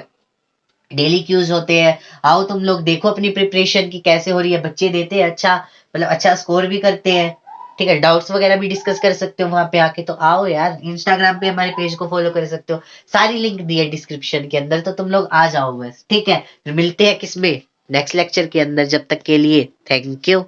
डेली क्यूज होते हैं, आओ तुम लोग देखो अपनी प्रिपरेशन की कैसे हो रही है। बच्चे देते हैं अच्छा, मतलब अच्छा स्कोर भी करते हैं। ठीक है, डाउट्स वगैरह भी डिस्कस कर सकते हो वहां पे आके। तो आओ यार, इंस्टाग्राम पे हमारे पेज को फॉलो कर सकते हो, सारी लिंक दी है डिस्क्रिप्शन के अंदर, तो तुम लोग आ जाओ बस। ठीक है, फिर मिलते हैं किसमें, नेक्स्ट लेक्चर के अंदर। जब तक के लिए थैंक यू।